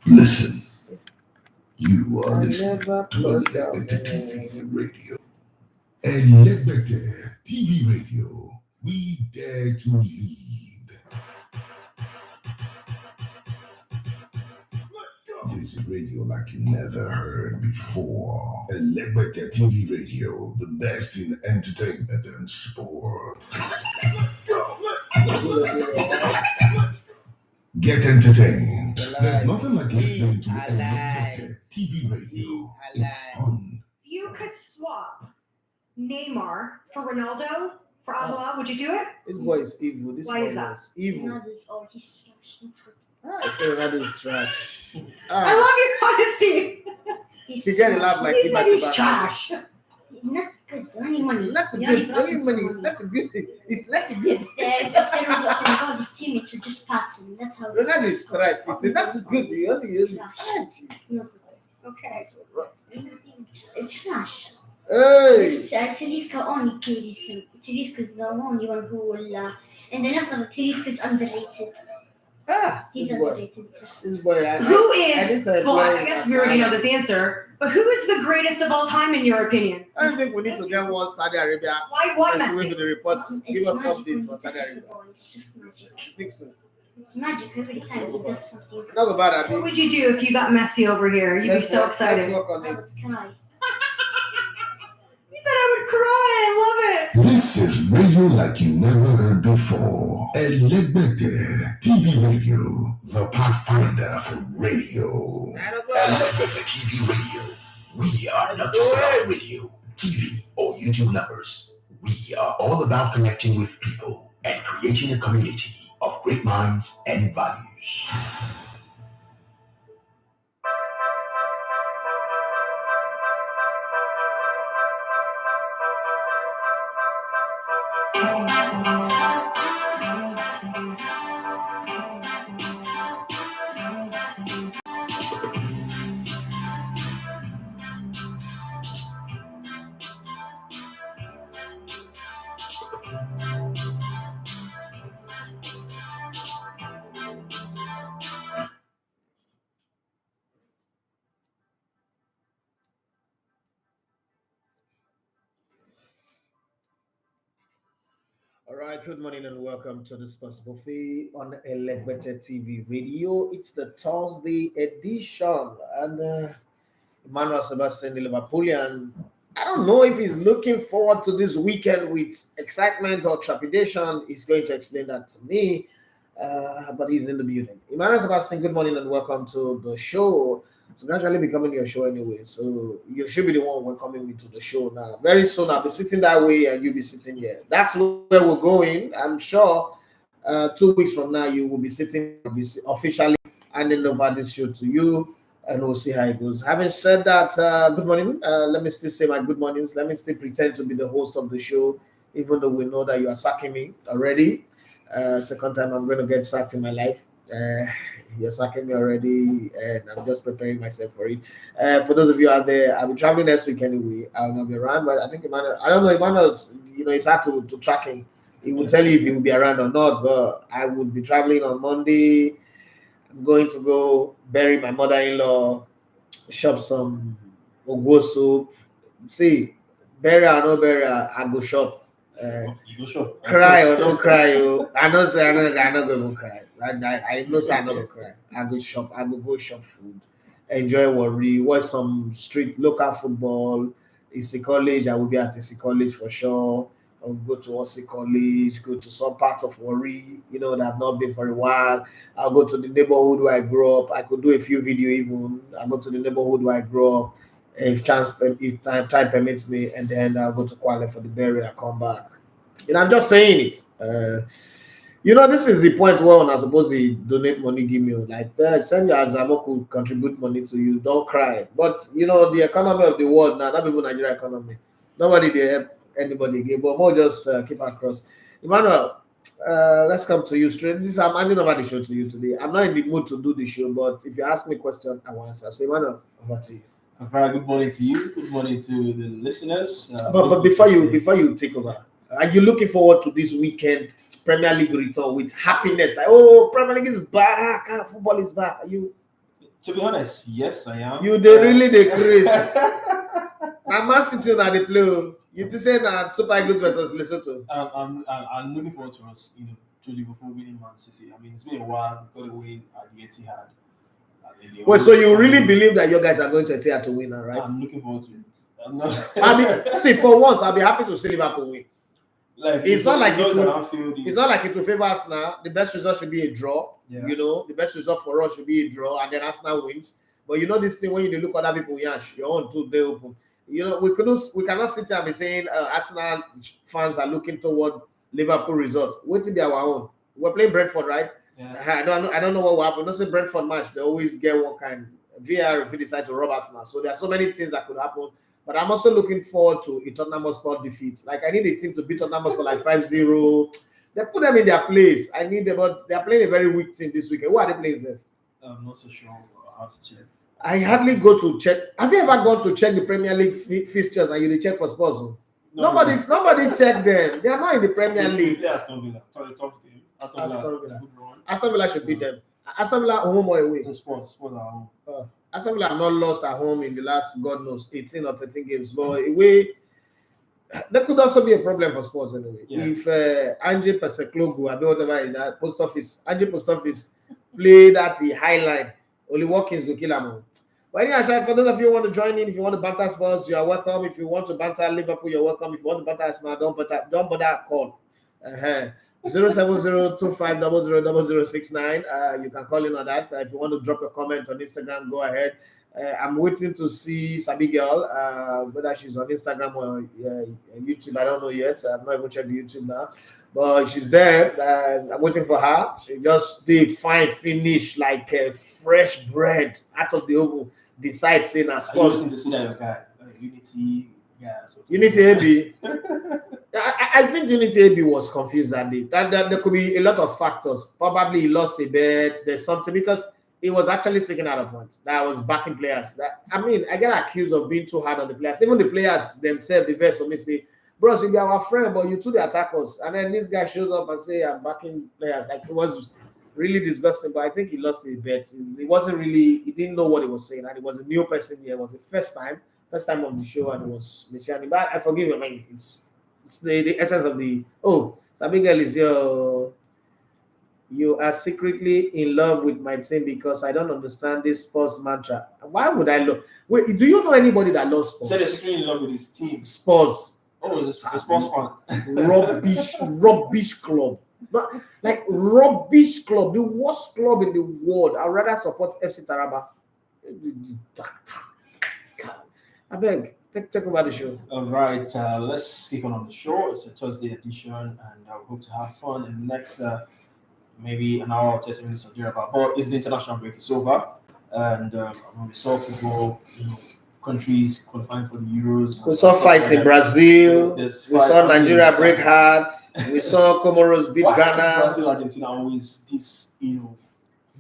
Listen, you are listening to Elegbete TV Radio. Elegbete TV Radio. We dare to lead. This is radio like you never heard before. Elegbete TV Radio, the best in entertainment and sport. Get entertained. There's nothing like listening to Elegbete TV Radio. It's fun. If you could swap Neymar for Ronaldo for Alba, would you do it? This boy is evil. Why is that? Evil. He's trash. So Ronaldo is trash. I love your honesty. He get a laugh like He said he's trash. He's not good. Only money. Not good. Only money. It's not good. It's not good. If there was open goal, his teammates would just pass him. That's how. Ronaldo is trash. He said that's good. You only use it. Trash. Okay. It's trash. Hey. Talisca only carries him. Talisca is the only one who will. And the rest of the Talisca is underrated. He's underrated. This boy. Who is? Well, I guess we already know this answer. But who is the greatest of all time in your opinion? I think we need to get one Saudi Arabia. Why Let's wait Messi? for the reports. Give us update for Saudi It's Arabia. It's just magic. I think so. It's magic every time he does something. Not about What would you do if you got Messi over here? You'd be so excited. Let's work on I it. would cry. He said I would cry. I love it. This is radio like you never heard before. Elegbete TV Radio, the pathfinder for radio. Elegbete TV Radio. We are not just about radio, TV, or YouTube numbers. We are all about connecting with people and creating a community of great minds and values. All right, good morning and welcome to the Sports Buffet on Elegbete TV Radio. It's the Thursday edition, and Emmanuel Sebastian, the Liverpoolian, I don't know if he's looking forward to this weekend with excitement or trepidation. He's going to explain that to me, but he's in the building. Emmanuel Sebastian, good morning and welcome to the show. It's gradually becoming your show anyway, so you should be the one welcoming me to the show now. Very soon I'll be sitting that way and you'll be sitting here. That's where we're going. I'm sure 2 weeks from now you will be sitting, I'll be officially handing over this show to you, and we'll see how it goes. Having said that, good morning. Let me still say my good mornings. Let me still pretend to be the host of the show, even though we know that you are sacking me already. Second time I'm going to get sacked in my life. You're sacking me already, and I'm just preparing myself for it. For those of you out there, I'll be traveling next week anyway. I'll not be around, but I think Emmanuel, I don't know, Emmanuel's, it's hard to track him. He will tell you if he will be around or not, but I would be traveling on Monday. I'm going to go bury my mother-in-law, shop some Ogwo soup. See, bury or no bury, I go shop. You go shop. Cry or don't cry, I know say I'm not going to cry. I know say I'm not going to cry. I go shop. I go shop food, enjoy worry, watch some street local football. It's a college. I will be at a college for sure. I'll go to Osi College, go to some parts of Warri, that I've not been for a while. I'll go to the neighborhood where I grew up. I could do a few video even. I'll go to the neighborhood where I grew up, if time permits me, and then I'll go to Kwale for the burial. I come back. I'm just saying it. This is the point where I'm supposed to donate money, give me send your Azamoku contribute money to you. Don't cry. But the economy of the world now, not even Nigeria economy. Nobody they help anybody again, but more just keep across. Emmanuel, let's come to you straight. I'm handing over the show to you today. I'm not in the mood to do the show, but if you ask me a question, I will answer. So Emmanuel, over to you. Very good morning to you. Good morning to the listeners. But before you take over, are you looking forward to this weekend Premier League return with happiness? Like, oh, Premier League is back, football is back. Are you? To be honest, yes, I am. You they really decrease. Now Man City na the play. You to say that Super Eagles versus Lesotho. I'm looking forward to us, to Liverpool winning Man City. I mean, it's been a while. We got a win at the Etihad. Wait, so you really believe that you guys are going to Etihad to win, right? I'm looking forward to it. I'm not. see, for once, I'll be happy to see Liverpool win. Like it's not like it will favor Arsenal. The best result should be a draw. Yeah. The best result for us should be a draw, and then Arsenal wins. But this thing when you look at other people, your own two they open. We cannot sit here and be saying Arsenal fans are looking toward Liverpool result. Wait till be our own. We're playing Brentford, right? Yeah. I don't know what will happen. Don't say Brentford match. They always get one kind. VAR if we decide to rob Arsenal. So there are so many things that could happen. But I'm also looking forward to a Tottenham Hotspur defeat. Like I need a team to beat Tottenham Hotspur like 5-0. They put them in their place. I need them, but they are playing a very weak team this weekend. Who are they playing there? I'm not so sure. I'll have to check. I hardly go to check. Have you ever gone to check the Premier League fixtures and you check for Spurs? No, nobody check them. They are not in the Premier League. Aston Villa. Sorry, top game. Aston Villa should beat them. Aston Villa home or away? Spurs are home. Aston Villa have not lost at home in the last, God knows, 18 or 13 games. But away, that could also be a problem for Spurs anyway. Yeah. If Ange Postecoglou, I don't know whatever in that post office play that high line, only Watkins will kill him. But anyway, for those of you who want to join in, if you want to banter Spurs, you are welcome. If you want to banter Liverpool, you're welcome. If you want to banter Arsenal, don't bother call. 07025000069. You can call in on that. If you want to drop a comment on Instagram, go ahead. I'm waiting to see Sabi Girl, whether she's on Instagram or YouTube. I don't know yet. I've not even checked YouTube now, but she's there. I'm waiting for her. She just did fine finish like fresh bread out of the oven. Decide saying as supposed to see that guy, Unity. Yeah, Unity AB. I think Unity AB was confused that day. That there could be a lot of factors. Probably he lost a bet. There's something because he was actually speaking out of point. That was backing players. I get accused of being too hard on the players. Even the players themselves, the vets for me say, "Bros, you be our friend, but you two the attackers." And then this guy shows up and say, "I'm backing players." Like it was really disgusting. But I think he lost his bet. He wasn't really. He didn't know what he was saying, and he was a new person here. It was the first time on the show, and it was Messiani. But I forgive him. I mean, it's the essence of the Abigail is you are secretly in love with my team because I don't understand this Spurs mantra. Why would I love? Wait, do you know anybody that loves Spurs? Said they're secretly in love with his team. Spurs. Oh, the Spurs fan. Rubbish club. Like rubbish club, the worst club in the world. I'd rather support FC Taraba. I beg. Talk about the show. All right, let's kick on the show. It's a Thursday edition, and I hope to have fun in the next maybe an hour or 30 minutes or thereabout. But it's the international break is over, and we saw football, countries qualifying for the Euros. We saw fights in Brazil. We saw Nigeria break hearts. We saw Comoros beat Ghana. Brazil, Argentina always this,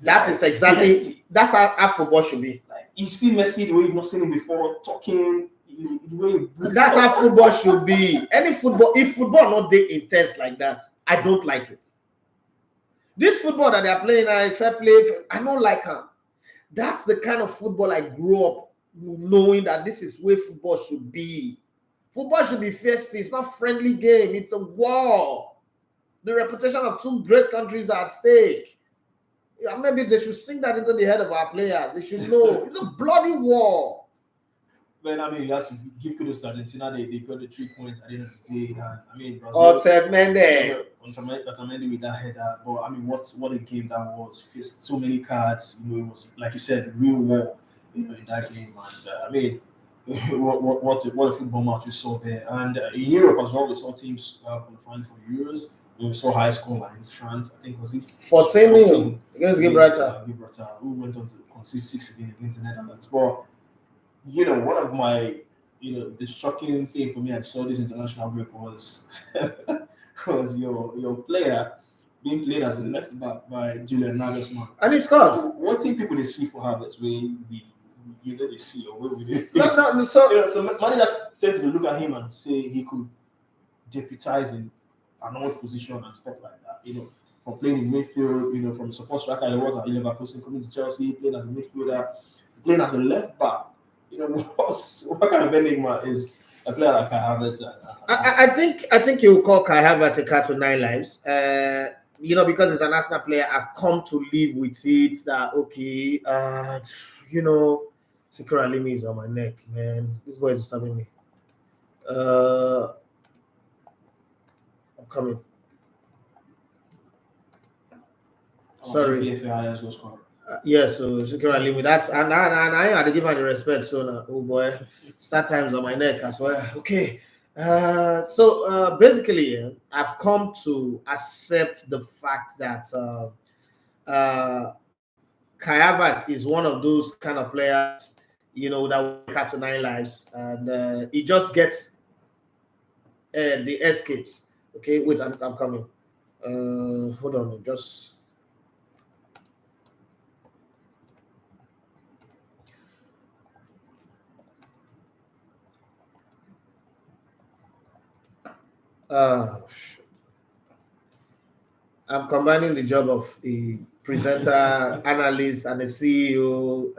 That is exactly that's how football should be. Like you see Messi the way you've not seen him before, talking. That's how football should be. If football not that intense like that, I don't like it. This football that they're playing, fair play, I don't like it. That's the kind of football I grew up knowing that this is where football should be. Football should be festive. It's not friendly game. It's a war. The reputation of two great countries are at stake. Maybe they should sing that into the head of our players. They should know it's a bloody war. But I mean, you have to give kudos to Argentina. They got the 3 points at the end of the day. Brazil. Otamendi with that header. But I mean, what a game that was! Faced so many cards. It was like you said, real war. In that game. And what a football match we saw there. And in Europe as well, we saw teams qualifying for Euros. We saw high score lines. France, I think, was it 14 against Gibraltar. Who went on to concede 6 again against the Netherlands. But one of my, the shocking thing for me, I saw this international break was your player being played as a left back by Julian Nagelsmann. And he scored. One thing people they see for Havertz, they see or where we did. So managers tend to look at him and say he could deputize in an old position and stuff like that. playing in midfield, from support striker he was at Leverkusen, coming to Chelsea, playing as a midfielder, playing as a left back. What kind of enigma is a player like Kai Havertz? I think you will call Kai Havertz a cat with 9 lives. Because he's an Arsenal player, I've come to live with it. That okay, Secure Alimi is on my neck, man. This boy is disturbing me. I'm coming. Sorry. Yeah, so Secure Alimi. That's and I had to give her the respect. So now, oh boy, start times on my neck as well. Okay. So basically, I've come to accept the fact that Kai Havertz is one of those kind of players, that work out to 9 lives, and he just gets the escapes. Okay, wait, I'm coming. Hold on, just. I'm combining the job of a presenter, analyst, and a CEO,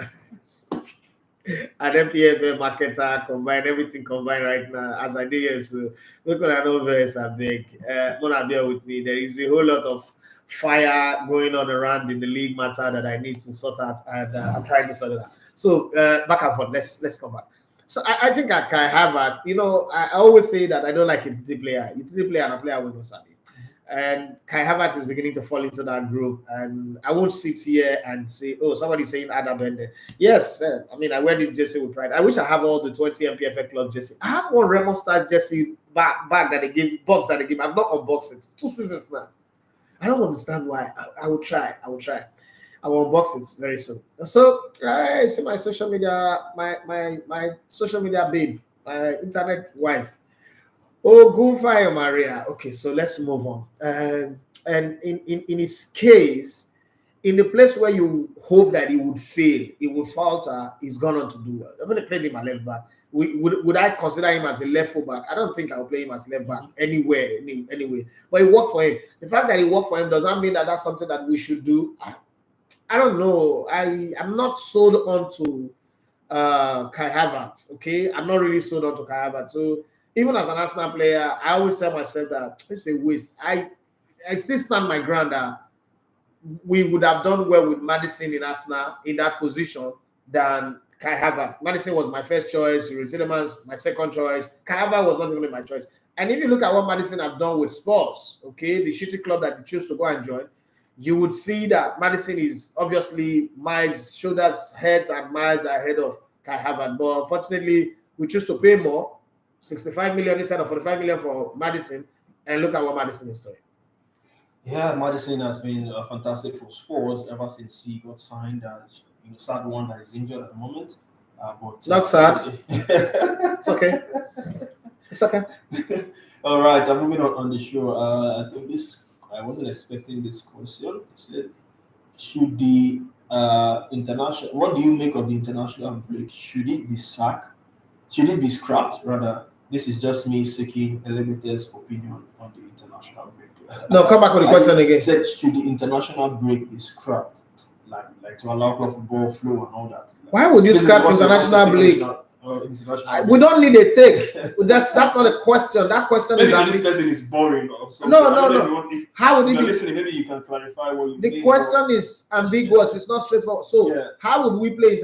an NPFL marketer, everything combined right now. As I did here, so look at an overhead, I beg. Gonna bear with me. There is a whole lot of fire going on around in the league matter that I need to sort out, and I'm trying to sort it out. So back and forth. Let's come back. So I think I can have that. I always say that I don't like a utility player. Utility player and a player with no sabi. And Kai Havertz is beginning to fall into that group. And I won't sit here and say, oh, somebody's saying Adam Bende. Yes, I wear this jersey with pride. I wish I have all the 20 NPFL club jersey. I have one Remo Star jersey bag that they give, box that they give. I've not unboxed it. 2 seasons now. I don't understand why. I will try. I will unbox it very soon. So I see my social media, my social media babe, my internet wife. Oh, good fire, Maria. Okay, so let's move on. And in his case, in the place where you hope that he would fail, he would falter, he's gone on to do well. I'm going to play him at left back. Would I consider him as a left full back? I don't think I'll play him as left back anywhere, anyway. But it worked for him. The fact that it worked for him does not mean that that's something that we should do. I don't know. I'm not sold on to Kai Havertz. Okay, I'm not really sold on to Kai Havertz. So even as an Arsenal player, I always tell myself that it's a waste. I still stand my ground that we would have done well with Maddison in Arsenal in that position than Kai Havertz. Maddison was my first choice. Tielemans my second choice. Kai Havertz was not even my choice. And if you look at what Maddison have done with Spurs, okay, the shitty club that they choose to go and join, you would see that Maddison is obviously shoulders, heads, and miles ahead of Kai Havertz. But unfortunately, we choose to pay more, 65 million instead of 45 million for Maddison, and look at what Maddison is doing. Yeah, Maddison has been fantastic for Spurs ever since he got signed. Sad one that is injured at the moment. But not sad. It's okay. It's okay. All right, I'm moving on the show. I think I wasn't expecting this question. It said, should the international? What do you make of the international break? Should it be sacked? Should it be scrapped? Rather, this is just me seeking Elevator's opinion on the international break. No, come back on the question again. Said, should the international break be scrapped? Like to allow club football flow and all that. Why would you scrap international break? We don't need a take. That's not a question. That question maybe this person is boring. Or something. No. How would it be? Listening, maybe you can clarify what you mean. The question is ambiguous. It's not straightforward. So, how would we play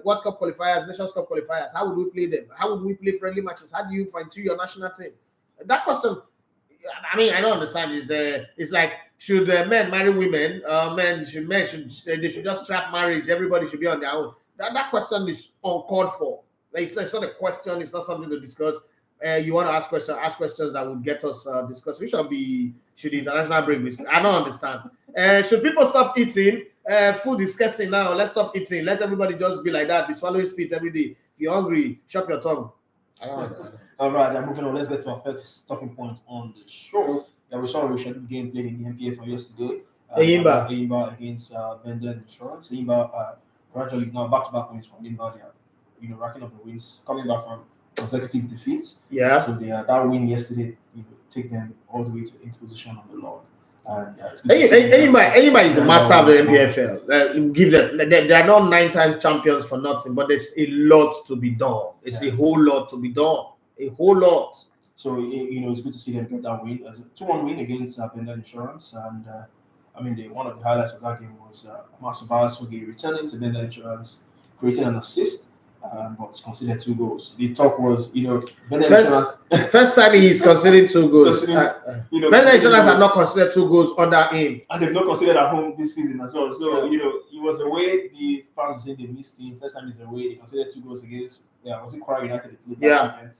World Cup qualifiers, Nations Cup qualifiers? How would we play them? How would we play friendly matches? How do you fine-tune your national team? That question, I don't understand. It's like, should men marry women? They should just strap marriage. Everybody should be on their own. That question is uncalled for. It's not a question. It's not something to discuss. You want to ask questions that would get us discussed. Should the international break be? I don't understand. Should people stop eating? Food is scarcing now. Let's stop eating. Let everybody just be like that. Be swallowing spit every day. If you're hungry, chop your tongue. I don't know. All right, I'm moving on. Let's get to our first talking point on the show. We saw a rescheduled game played in the NPFL yesterday. Eyimba against Benden Insurance. Eyimba gradually now back-to-back wins from Eyimba. They are racking up the wins, coming back from consecutive defeats. Yeah. So that win yesterday, take them all the way into position on the log. And anybody is the master of the NPFL. Give them. They are not 9 times champions for nothing, but there's a lot to be done. It's a whole lot to be done. A whole lot. So it's good to see them get that win, as a 2-1 win against Bendel Insurance, and one of the highlights of that game was Masubara Sogi returning to Bendel Insurance, creating an assist, but conceded 2 goals. The talk was, Bendel Insurance. First time he's considered 2 goals. Bendel Insurance have not considered 2 goals under him, and they've not considered at home this season as well. So it was the way the fans said they missed him. First time is the way they considered 2 goals against. Was it Kwara United? Weekend?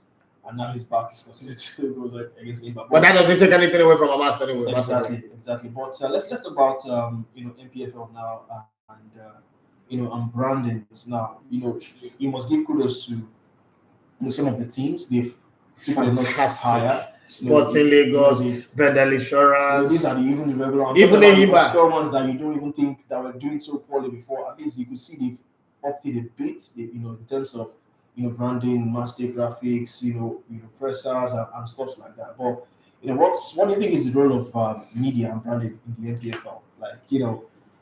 And now his back is considered 2 goals against him. But that doesn't take anything away from Amas anyway. Exactly. But let's talk about NPFL now and branding now. You must give kudos to some of the teams. They've taken a higher. Sporting Lagos, Bendel Insurance. These are even the regular, even the ones that you don't even think that were doing so poorly before. At least you could see they've upped it a bit. In terms of branding, master graphics, pressers and stuff like that. But what do you think is the role of media and branding in the NPFL? Like,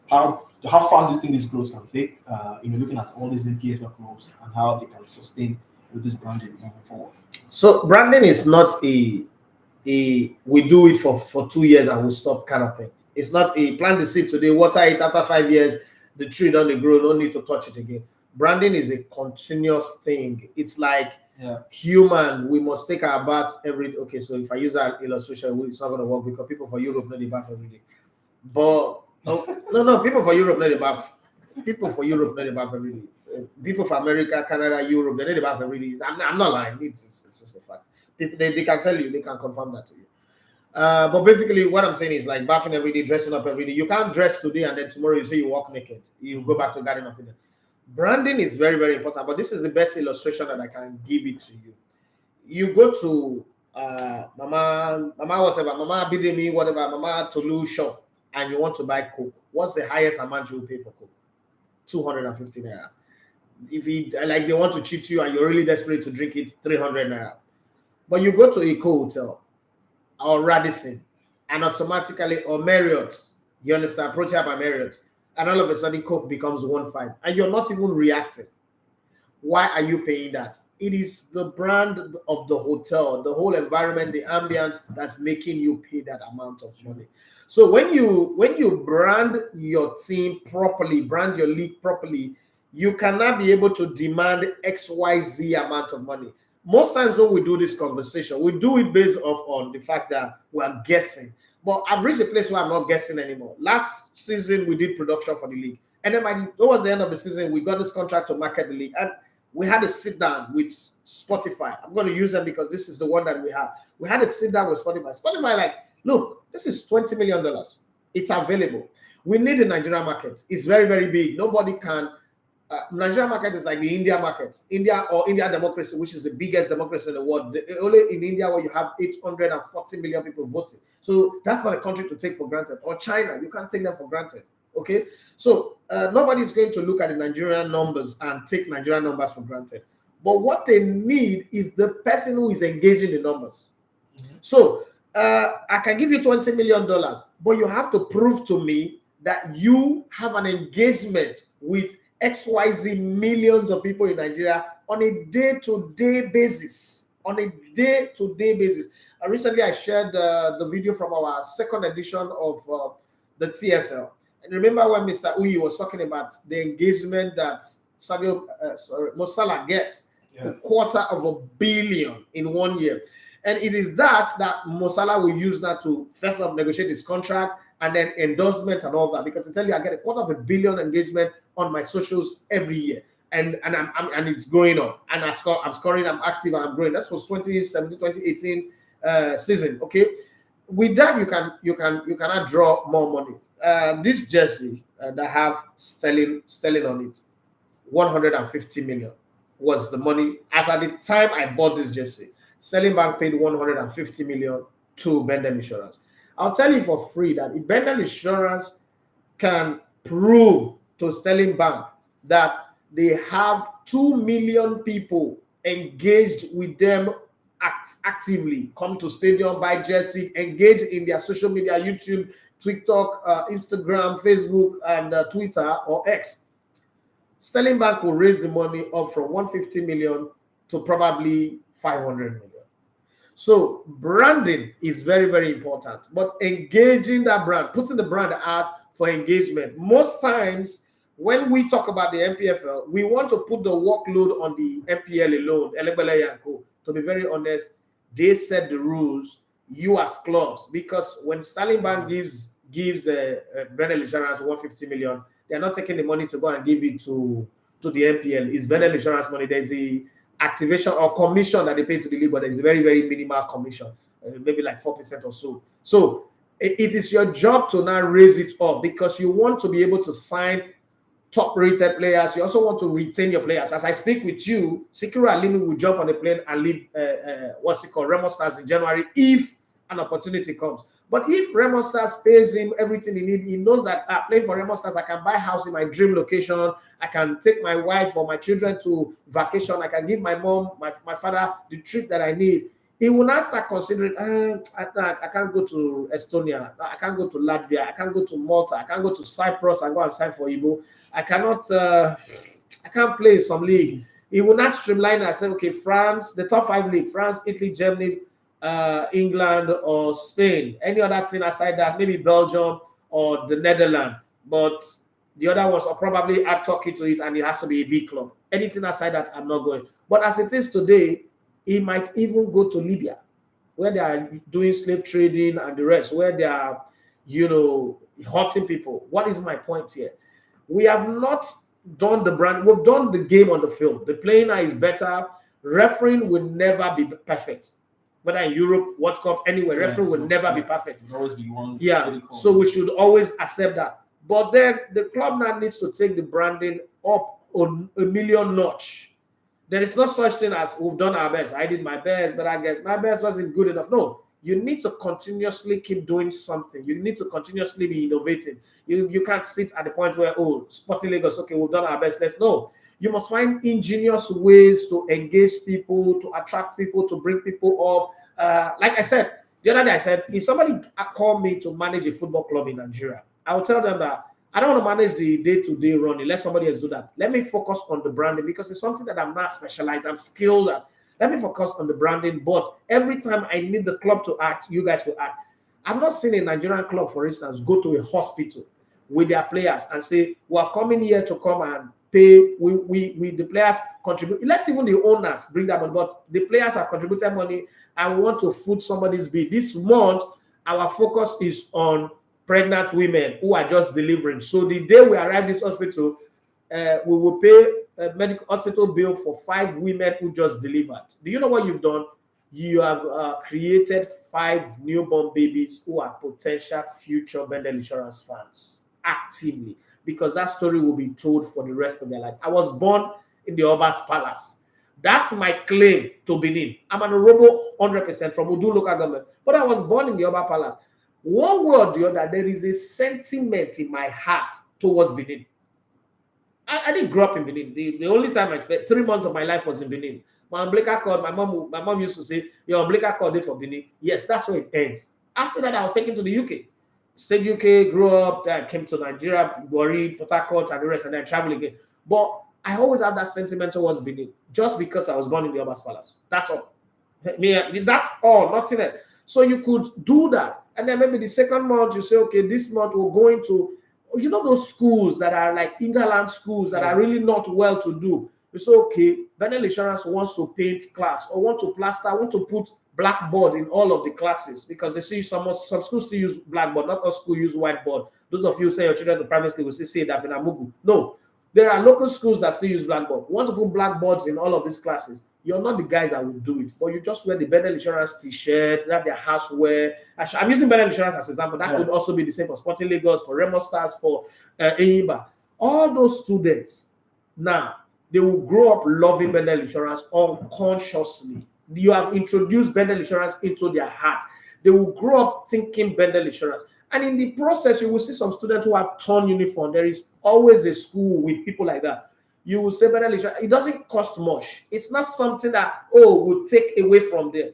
how fast do you think this growth can take? Looking at all these NPFL clubs and how they can sustain with this branding moving forward. So branding is not a we do it for 2 years and we stop kind of thing. It's not a plant the seed today, water it, after 5 years, the tree don't grow, no need to touch it again. Branding is a continuous thing. It's like human. We must take our bath every. Okay, so if I use that illustration, it's not going to work because people for Europe know the bath every day. But no, people for Europe know the bath. People for Europe know the bath every day. People for America, Canada, Europe, they know the bath every day. I'm not lying. It's just a fact. They can tell you. They can confirm that to you. But basically, what I'm saying is like bathing every day, dressing up every day. You can't dress today and then tomorrow you say you walk naked. You go back to Garden of Eden. Branding is very, very important, but this is the best illustration that I can give it to you. You go to Mama whatever, Mama Bidemi, whatever, Mama Tolu shop, and you want to buy Coke. What's the highest amount you will pay for Coke? 250 naira. If they want to cheat you and you're really desperate to drink it, 300 naira. But you go to Eco Hotel or Radisson and automatically, or Marriott, you understand, Protea by Marriott, and all of a sudden Coke becomes 1.5 and you're not even reacting. Why are you paying that? It is the brand of the hotel, the whole environment, the ambience that's making you pay that amount of money. So when you brand your team properly, brand your league properly, you cannot be able to demand XYZ amount of money. Most times when we do this conversation, we do it based on the fact that we are guessing. But I've reached a place where I'm not guessing anymore. Last season, we did production for the league. And then towards the end of the season, we got this contract to market the league. And we had a sit down with Spotify. I'm going to use them because this is the one that we have. We had a sit down with Spotify. Spotify, like, look, this is $20 million. It's available. We need a Nigerian market. It's very, very big. Nobody can. Nigerian market is like the India market. India or India democracy, which is the biggest democracy in the world. Only in India where you have 840 million people voting. So that's not a country to take for granted. Or China, you can't take them for granted. Okay? So nobody's going to look at the Nigerian numbers and take Nigerian numbers for granted. But what they need is the person who is engaging the numbers. Mm-hmm. So I can give you $20 million, but you have to prove to me that you have an engagement with XYZ millions of people in Nigeria on a day-to-day basis. Recently, I shared the video from our second edition of the TSL. And remember when Mr. Uyi was talking about the engagement that Mo Salah gets, $250 million in 1 year. And it is that Mo Salah will use that to first off negotiate his contract and then endorsement and all that. Because I tell you, I get $250 million engagement on my socials every year, and it's growing up. And I'm scoring, I'm active, and I'm growing. That was 2017, 2018 season. Okay, with that you cannot draw more money. This jersey that have Sterling on it, 150 million was the money. As at the time I bought this jersey, Sterling Bank paid 150 million to Bendel Insurance. I'll tell you for free that if Bendel Insurance can prove to Sterling Bank that they have 2 million people engaged with them actively, come to stadium, buy jersey, engage in their social media, YouTube, TikTok, Instagram, Facebook, and Twitter or X. Sterling Bank will raise the money up from 150 million to probably 500 million. So branding is very, very important, but engaging that brand, putting the brand out for engagement. Most times when we talk about the NPFL, we want to put the workload on the NPL alone, Elegbele and Co. To be very honest, they set the rules, you as clubs, because when Sterling Bank gives Benel Insurance 150 million, they're not taking the money to go and give it to the NPL. It's Benel Insurance money. There's a activation or commission that they pay to the league, but there's a very, very minimal commission, maybe like 4% or so. So it is your job to now raise it up because you want to be able to sign top-rated players. You also want to retain your players. As I speak with you, Sikiru Alimi will jump on the plane and leave Remo Stars in January if an opportunity comes. But if Remo Stars pays him everything he needs, he knows that playing for Remo Stars, I can buy a house in my dream location. I can take my wife or my children to vacation. I can give my mom, my father the trip that I need. He will not start considering, I can't go to Estonia. I can't go to Latvia. I can't go to Malta. I can't go to Cyprus and go and sign for Igbo. I can't play in some league. He will not streamline and say, okay, France, the top 5 league, France, Italy, Germany, England or Spain, any other thing aside that, maybe Belgium or the Netherlands, but the other ones are probably add Turkey to it and it has to be a big club. Anything aside that, I'm not going. But as it is today, he might even go to Libya, where they are doing slave trading and the rest, where they are, hurting people. What is my point here? We have not done the brand. We've done the game on the field. The playing is better. Refereeing will never be perfect. Whether in Europe, World Cup, anywhere, referee will never be perfect. There'll always be one. Yeah, so we should always accept that. But then the club now needs to take the branding up on a million notch. There is no such thing as we've done our best. I did my best, but I guess my best wasn't good enough. No, you need to continuously keep doing something. You need to continuously be innovating. You can't sit at the point where, Sporting Lagos, okay, we've done our best. Let's no. You must find ingenious ways to engage people, to attract people, to bring people up. Like I said, the other day I said, if somebody called me to manage a football club in Nigeria, I will tell them that I don't want to manage the day-to-day running. Let somebody else do that. Let me focus on the branding because it's something that I'm not specialized. I'm skilled at. Let me focus on the branding. But every time I need the club to act, you guys will act. I've not seen a Nigerian club, for instance, go to a hospital with their players and say, we're coming here to come and pay. We the players contribute. Let even the owners bring that money. But the players have contributed money and we want to foot somebody's bill. This month, our focus is on pregnant women who are just delivering. So the day we arrive in this hospital, we will pay a medical hospital bill for 5 women who just delivered. Do you know what you've done? You have created 5 newborn babies who are potential future Bendel Insurance fans actively, because that story will be told for the rest of their life. I was born in the Oba's Palace. That's my claim to Benin. I'm an Orobo 100% from Udu local government, but I was born in the Oba Palace. One way or the other, there is a sentiment in my heart towards Benin. I didn't grow up in Benin. The only time I spent 3 months of my life was in Benin. My umbilical cord, my mom used to say, your umbilical cord is for Benin. Yes, that's where it ends. After that, I was taken to the UK. Stayed UK, grew up, then I came to Nigeria, Warri, Port Harcourt, and the rest, and then travel again. But I always have that sentiment towards Benin, just because I was born in the Oba's Palace. That's all. That's all, nothing else. So you could do that. And then maybe the second month, you say, okay, this month we're going to, those schools that are like interland schools that are really not well to do. You say, okay, Bendel Insurance wants to paint class or want to plaster, want to put blackboard in all of the classes because they see some schools still use blackboard, not all schools use whiteboard. Those of you say your children to private school will say that in Amugu. No, there are local schools that still use blackboard. You want to put blackboards in all of these classes. You're not the guys that will do it, but you just wear the Bendel Insurance t-shirt, that their houseware. Actually, I'm using Bendel Insurance as an example. That could also be the same for Sporting Lagos, for Remo Stars, for Eimba. All those students, now, they will grow up loving Bendel Insurance unconsciously. You have introduced Bendel Insurance into their heart. They will grow up thinking Bendel Insurance. And in the process, you will see some students who have torn uniform. There is always a school with people like that. You will say Bendel Insurance. It doesn't cost much. It's not something that, will take away from them.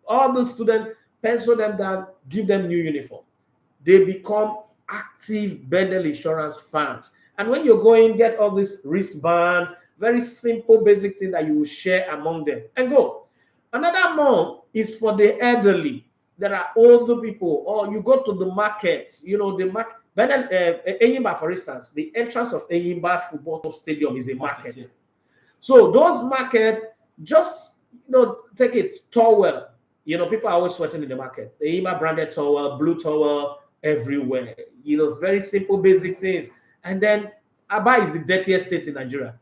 All the students, pencil them down, give them new uniform. they become active bundle insurance fans. And when you're going, get all this wristband, very simple, basic thing that you will share among them and go. Another month is for the elderly. There are older people, or you go to the market, the market. Enyimba, for instance, the entrance of Enyimba Football Stadium is a market. Yeah. So those markets, just take it towel. People are always sweating in the market. The Enyimba branded towel, blue towel everywhere. It's very simple, basic things. And then Aba is the dirtiest state in Nigeria.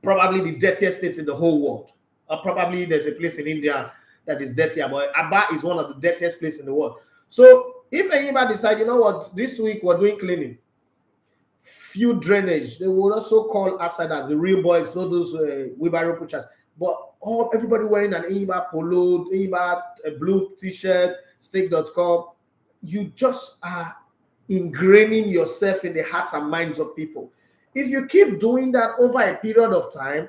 Probably the dirtiest state in the whole world. Or probably there's a place in India that is dirtier, but Aba is one of the dirtiest places in the world. So if anybody decide, this week we're doing cleaning, few drainage, they will also call outsiders, the real boys, not those wheelbarrow pushers. But everybody wearing an Enyimba polo, Enyimba blue t-shirt, stake.com, you just are ingraining yourself in the hearts and minds of people. If you keep doing that over a period of time,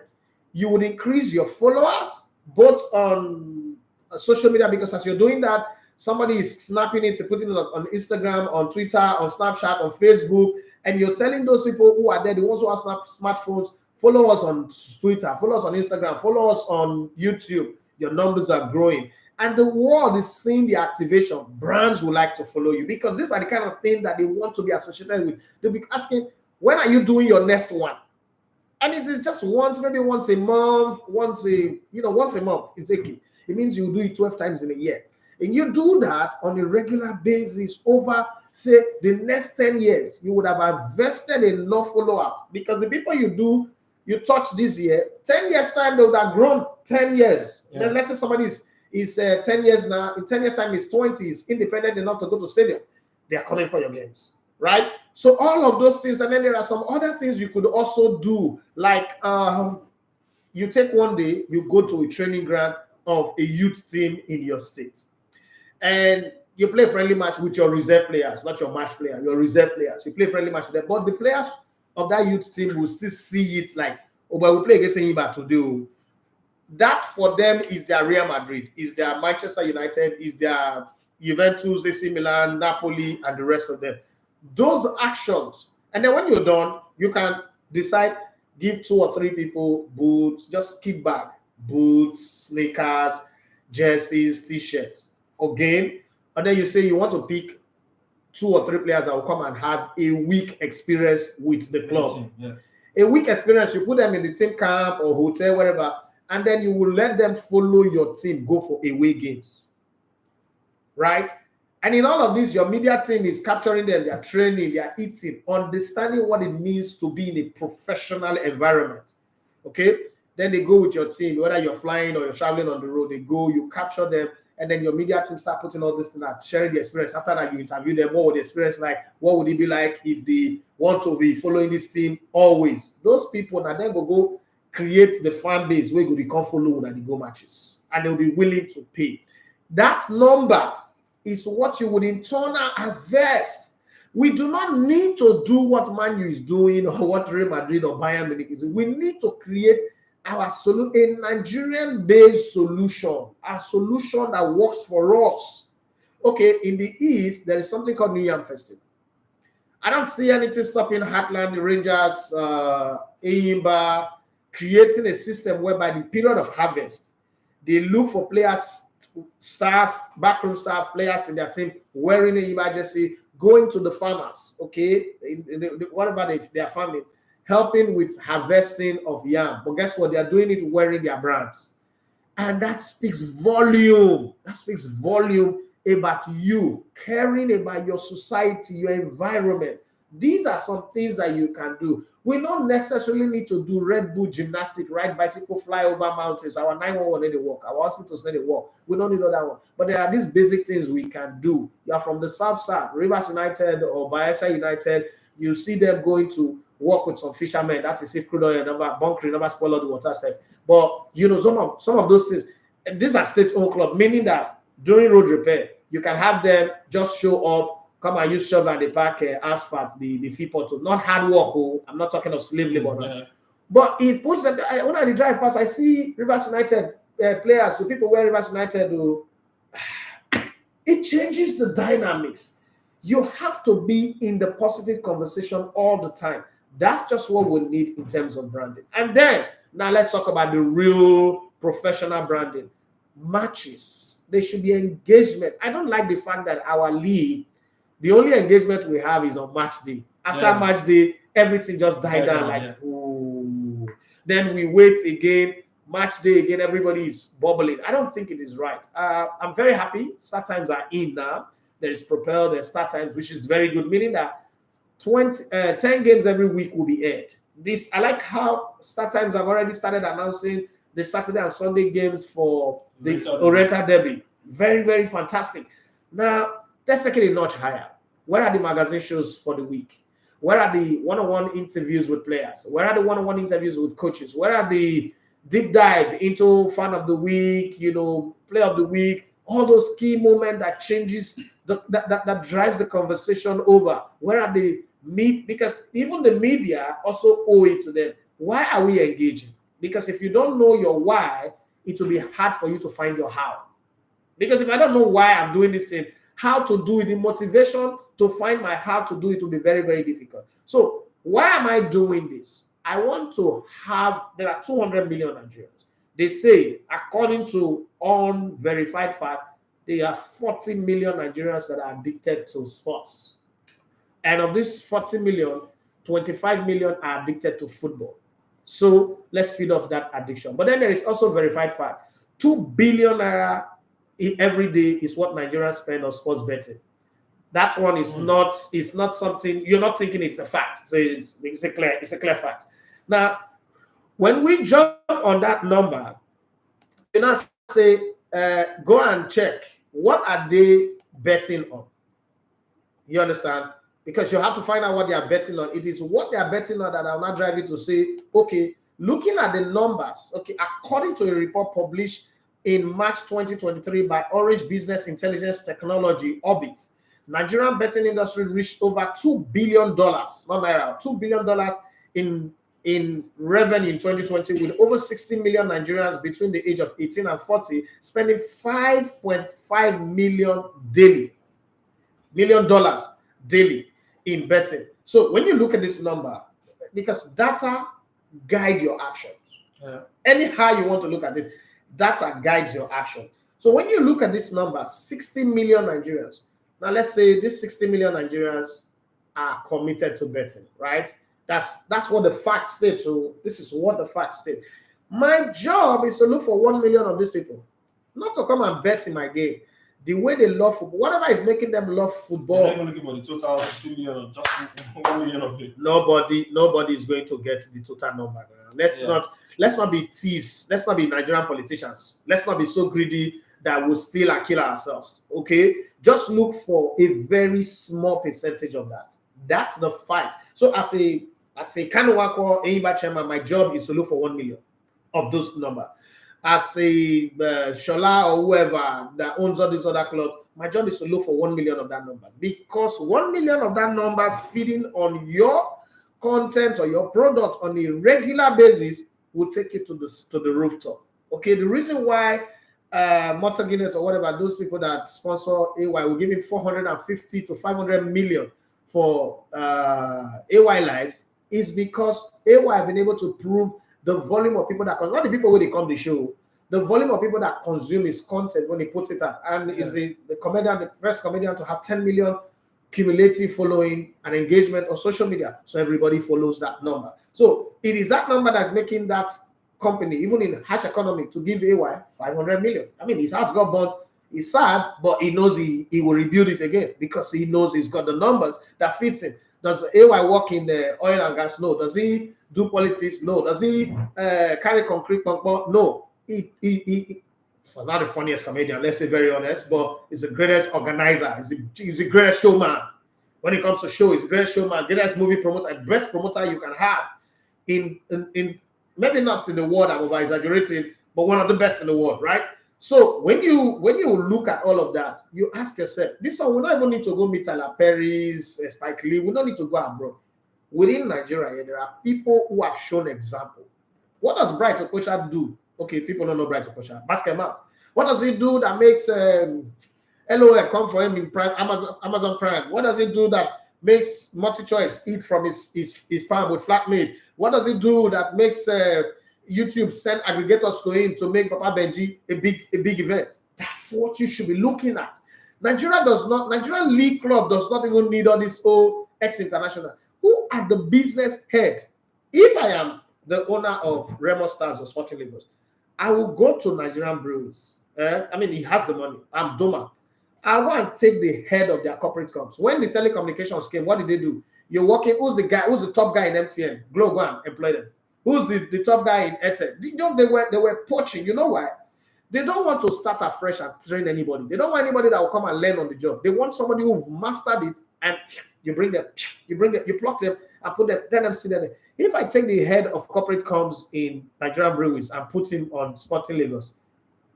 you would increase your followers, both on social media, because as you're doing that, somebody is snapping it, putting it on Instagram, on Twitter, on Snapchat, on Facebook, and you're telling those people who are there, the ones who have smartphones, follow us on Twitter, follow us on Instagram, follow us on YouTube. Your numbers are growing. And the world is seeing the activation. Brands would like to follow you because these are the kind of things that they want to be associated with. They'll be asking, when are you doing your next one? And it is just maybe once a month, once a month. It's okay. It means you do it 12 times in a year. And you do that on a regular basis over, say, the next 10 years. You would have invested enough followers because the people you touch this year, 10 years time, they would have grown 10 years. Yeah. Then let's say somebody is 10 years now. In 10 years time, is 20, is independent enough to go to stadium. They are coming for your games, right? So all of those things, and then there are some other things you could also do, like you take one day, you go to a training ground of a youth team in your state, and you play a friendly match with your reserve players, not your match player, your reserve players. You play friendly match with them, but the players of that youth team will still see it like, oh, but we play against Enyimba today. That for them is their Real Madrid, is their Manchester United, is their Juventus, AC Milan, Napoli, and the rest of them. Those actions, and then when you're done, you can decide, give 2 or 3 people boots, just keep back, boots, sneakers, jerseys, t-shirts, again, and then you say you want to pick 2 or 3 players that will come and have a week experience with the club. Yeah. A week experience, you put them in the team camp or hotel, wherever, and then you will let them follow your team, go for away games, right? And in all of this, your media team is capturing them, they are training, they are eating, understanding what it means to be in a professional environment, okay? Then they go with your team, whether you're flying or you're traveling on the road, they go, you capture them, and then your media team start putting all this thing out, sharing the experience. After that, you interview them, what would the experience like? What would it be like if they want to be following this team always? Those people, and then go create the fan base where they come follow and they go matches, and they'll be willing to pay. That number is what you would in turn invest. We do not need to do what Man U is doing or what Real Madrid or Bayern Munich is doing. We need to create our a Nigerian-based solution, a solution that works for us. Okay, in the East, there is something called New Yam Festival. I don't see anything stopping Heartland, Rangers, Enyimba, creating a system whereby the period of harvest, they look for players, staff, backroom staff, players in their team wearing an emergency, going to the farmers, okay, whatever they are farming, helping with harvesting of yam. But guess what? They are doing it wearing their brands. And that speaks volume. That speaks volume about you, caring about your society, your environment. These are some things that you can do. We don't necessarily need to do Red Bull gymnastic, ride bicycle, fly over mountains. Our 911 need to work. Our hospitals need to work. We don't need all that one. But there are these basic things we can do. You are from the South Side, Rivers United or Bayelsa United. You see them going to work with some fishermen. That is if crude oil never bunkering, never spoil all the water stuff. But you know, some of those things. These are state-owned clubs, meaning that during road repair, you can have them just show up, come and use shovel and they pack asphalt, the fee portal. Not hard work. Oh, I'm not talking of slave labor. Yeah. But it puts them, when I drive past, I see Rivers United players, so people wear Rivers United. It changes the dynamics. You have to be in the positive conversation all the time. That's just what we need in terms of branding. And then, now let's talk about the real professional branding. Matches. There should be engagement. I don't like the fact that our league, the only engagement we have is on match day. After match day, everything just died down like, ooh. Then we wait again, match day again, everybody is bubbling. I don't think it is right. I'm very happy. Start times are in now. There is Propel, there's start times, which is very good, meaning that 10 games every week will be aired. This, I like how start times have already started announcing the Saturday and Sunday games for the Oriental Derby. Very, very fantastic. Now, let's take it a notch higher. Where are the magazine shows for the week? Where are the one-on-one interviews with players? Where are the one-on-one interviews with coaches? Where are the deep dive into fan of the week, play of the week, all those key moments that changes, that drives the conversation over? Where are the because even the media also owe it to them. Why are we engaging? Because if you don't know your why, it will be hard for you to find your how. Because if I don't know why I'm doing this thing, how to do it, the motivation to find my how to do it will be very, very difficult. So why am I doing this? I want to have, there are 200 million Nigerians. They say, according to unverified fact, there are 40 million Nigerians that are addicted to sports. And of these 40 million, 25 million are addicted to football. So let's feed off that addiction. But then there is also verified fact. 2 billion naira every day is what Nigerians spend on sports betting. That one is not something, you're not thinking it's a fact. So it's a clear fact. Now, when we jump on that number, you now say, go and check, what are they betting on? You understand? Because you have to find out what they are betting on. It is what they are betting on that will not drive you to say, okay, looking at the numbers, okay, according to a report published in March 2023 by Orange Business Intelligence Technology Orbit, Nigerian betting industry reached over $2 billion, not naira, $2 billion in revenue in 2020, with over 60 million Nigerians between the age of 18 and 40 spending $5.5 million daily in betting. So when you look at this number, because data guide your actions. Anyhow you want to look at it, data guides your action. So when you look at this number, 60 million Nigerians. Now let's say these 60 million Nigerians are committed to betting, right? That's what the fact states. So this is what the fact states. My job is to look for 1 million of these people, not to come and bet in my game. The way they love football, whatever is making them love football. They're not going to give the total 2 million, just 1 million of it. Nobody is going to get the total number. Let's not be thieves. Let's not be Nigerian politicians. Let's not be so greedy that we'll steal and kill ourselves. Okay, just look for a very small percentage of that. That's the fight. So as a Kanuwako Eimba chairman, my job is to look for 1 million of those numbers. As a Shola or whoever that owns all these other clubs, my job is to look for 1 million of that number, because 1 million of that numbers feeding on your content or your product on a regular basis will take you to the rooftop. Okay, the reason why Motor Guinness or whatever, those people that sponsor AY will give him 450 to 500 million for AY Lives is because AY have been able to prove the volume of people that, not the people when they come to the show, the volume of people that consume his content when he puts it out. And is the first comedian to have 10 million cumulative following and engagement on social media. So everybody follows that number. So it is that number that's making that company, even in harsh economy, to give AY 500 million. I mean, his house got burnt. He's sad, but he knows he will rebuild it again because he knows he's got the numbers that fits him. Does AY work in the oil and gas? No. Does he do politics? No. Does he carry concrete? No. He's not the funniest comedian, let's be very honest, but he's the greatest organizer. He's the greatest showman. When it comes to show, he's the greatest showman, greatest movie promoter, best promoter you can have in maybe not in the world, I'm over exaggerating, but one of the best in the world, right? So when you look at all of that, you ask yourself, this one, we don't even need to go meet Tyler Perry's, Spike Lee. We don't need to go abroad. Within Nigeria, there are people who have shown example. What does Bright Okocha do? Okay, people don't know Bright Okocha. Basketball. What does he do that makes LOL come for him in Prime, Amazon Prime. What does it do that makes multi-choice eat from his palm with flatmate? What does it do that makes YouTube send aggregators to him to make Papa Benji a big event? That's what you should be looking at. Nigerian League Club does not even need all this ex-international. Who are the business head? If I am the owner of Remo Stars or Sporting Lagos, I will go to Nigerian Breweries. I mean, he has the money. I'm Doma. I'll go and take the head of their corporate comms. When the telecommunications came, what did they do? You're working, who's the top guy in MTN? Glow, go and employ them. Who's the top guy in Airtel? They were poaching. You know why? They don't want to start afresh and train anybody. They don't want anybody that will come and learn on the job. They want somebody who've mastered it, and you pluck them and put them, then them sit there. If I take the head of corporate comms in Nigerian Breweries and put him on Sporting Lagos,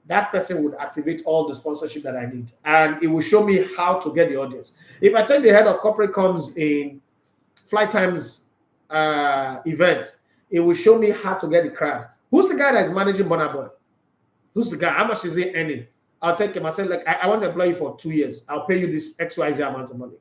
that person would activate all the sponsorship that I need, and it will show me how to get the audience. If I take the head of corporate comms in Flight Times events, it will show me how to get the crowd. Who's the guy that is managing Burna Boy? Who's the guy? How much is he earning? I'll take him. I said, like, I want to employ you for 2 years. I'll pay you this XYZ amount of money.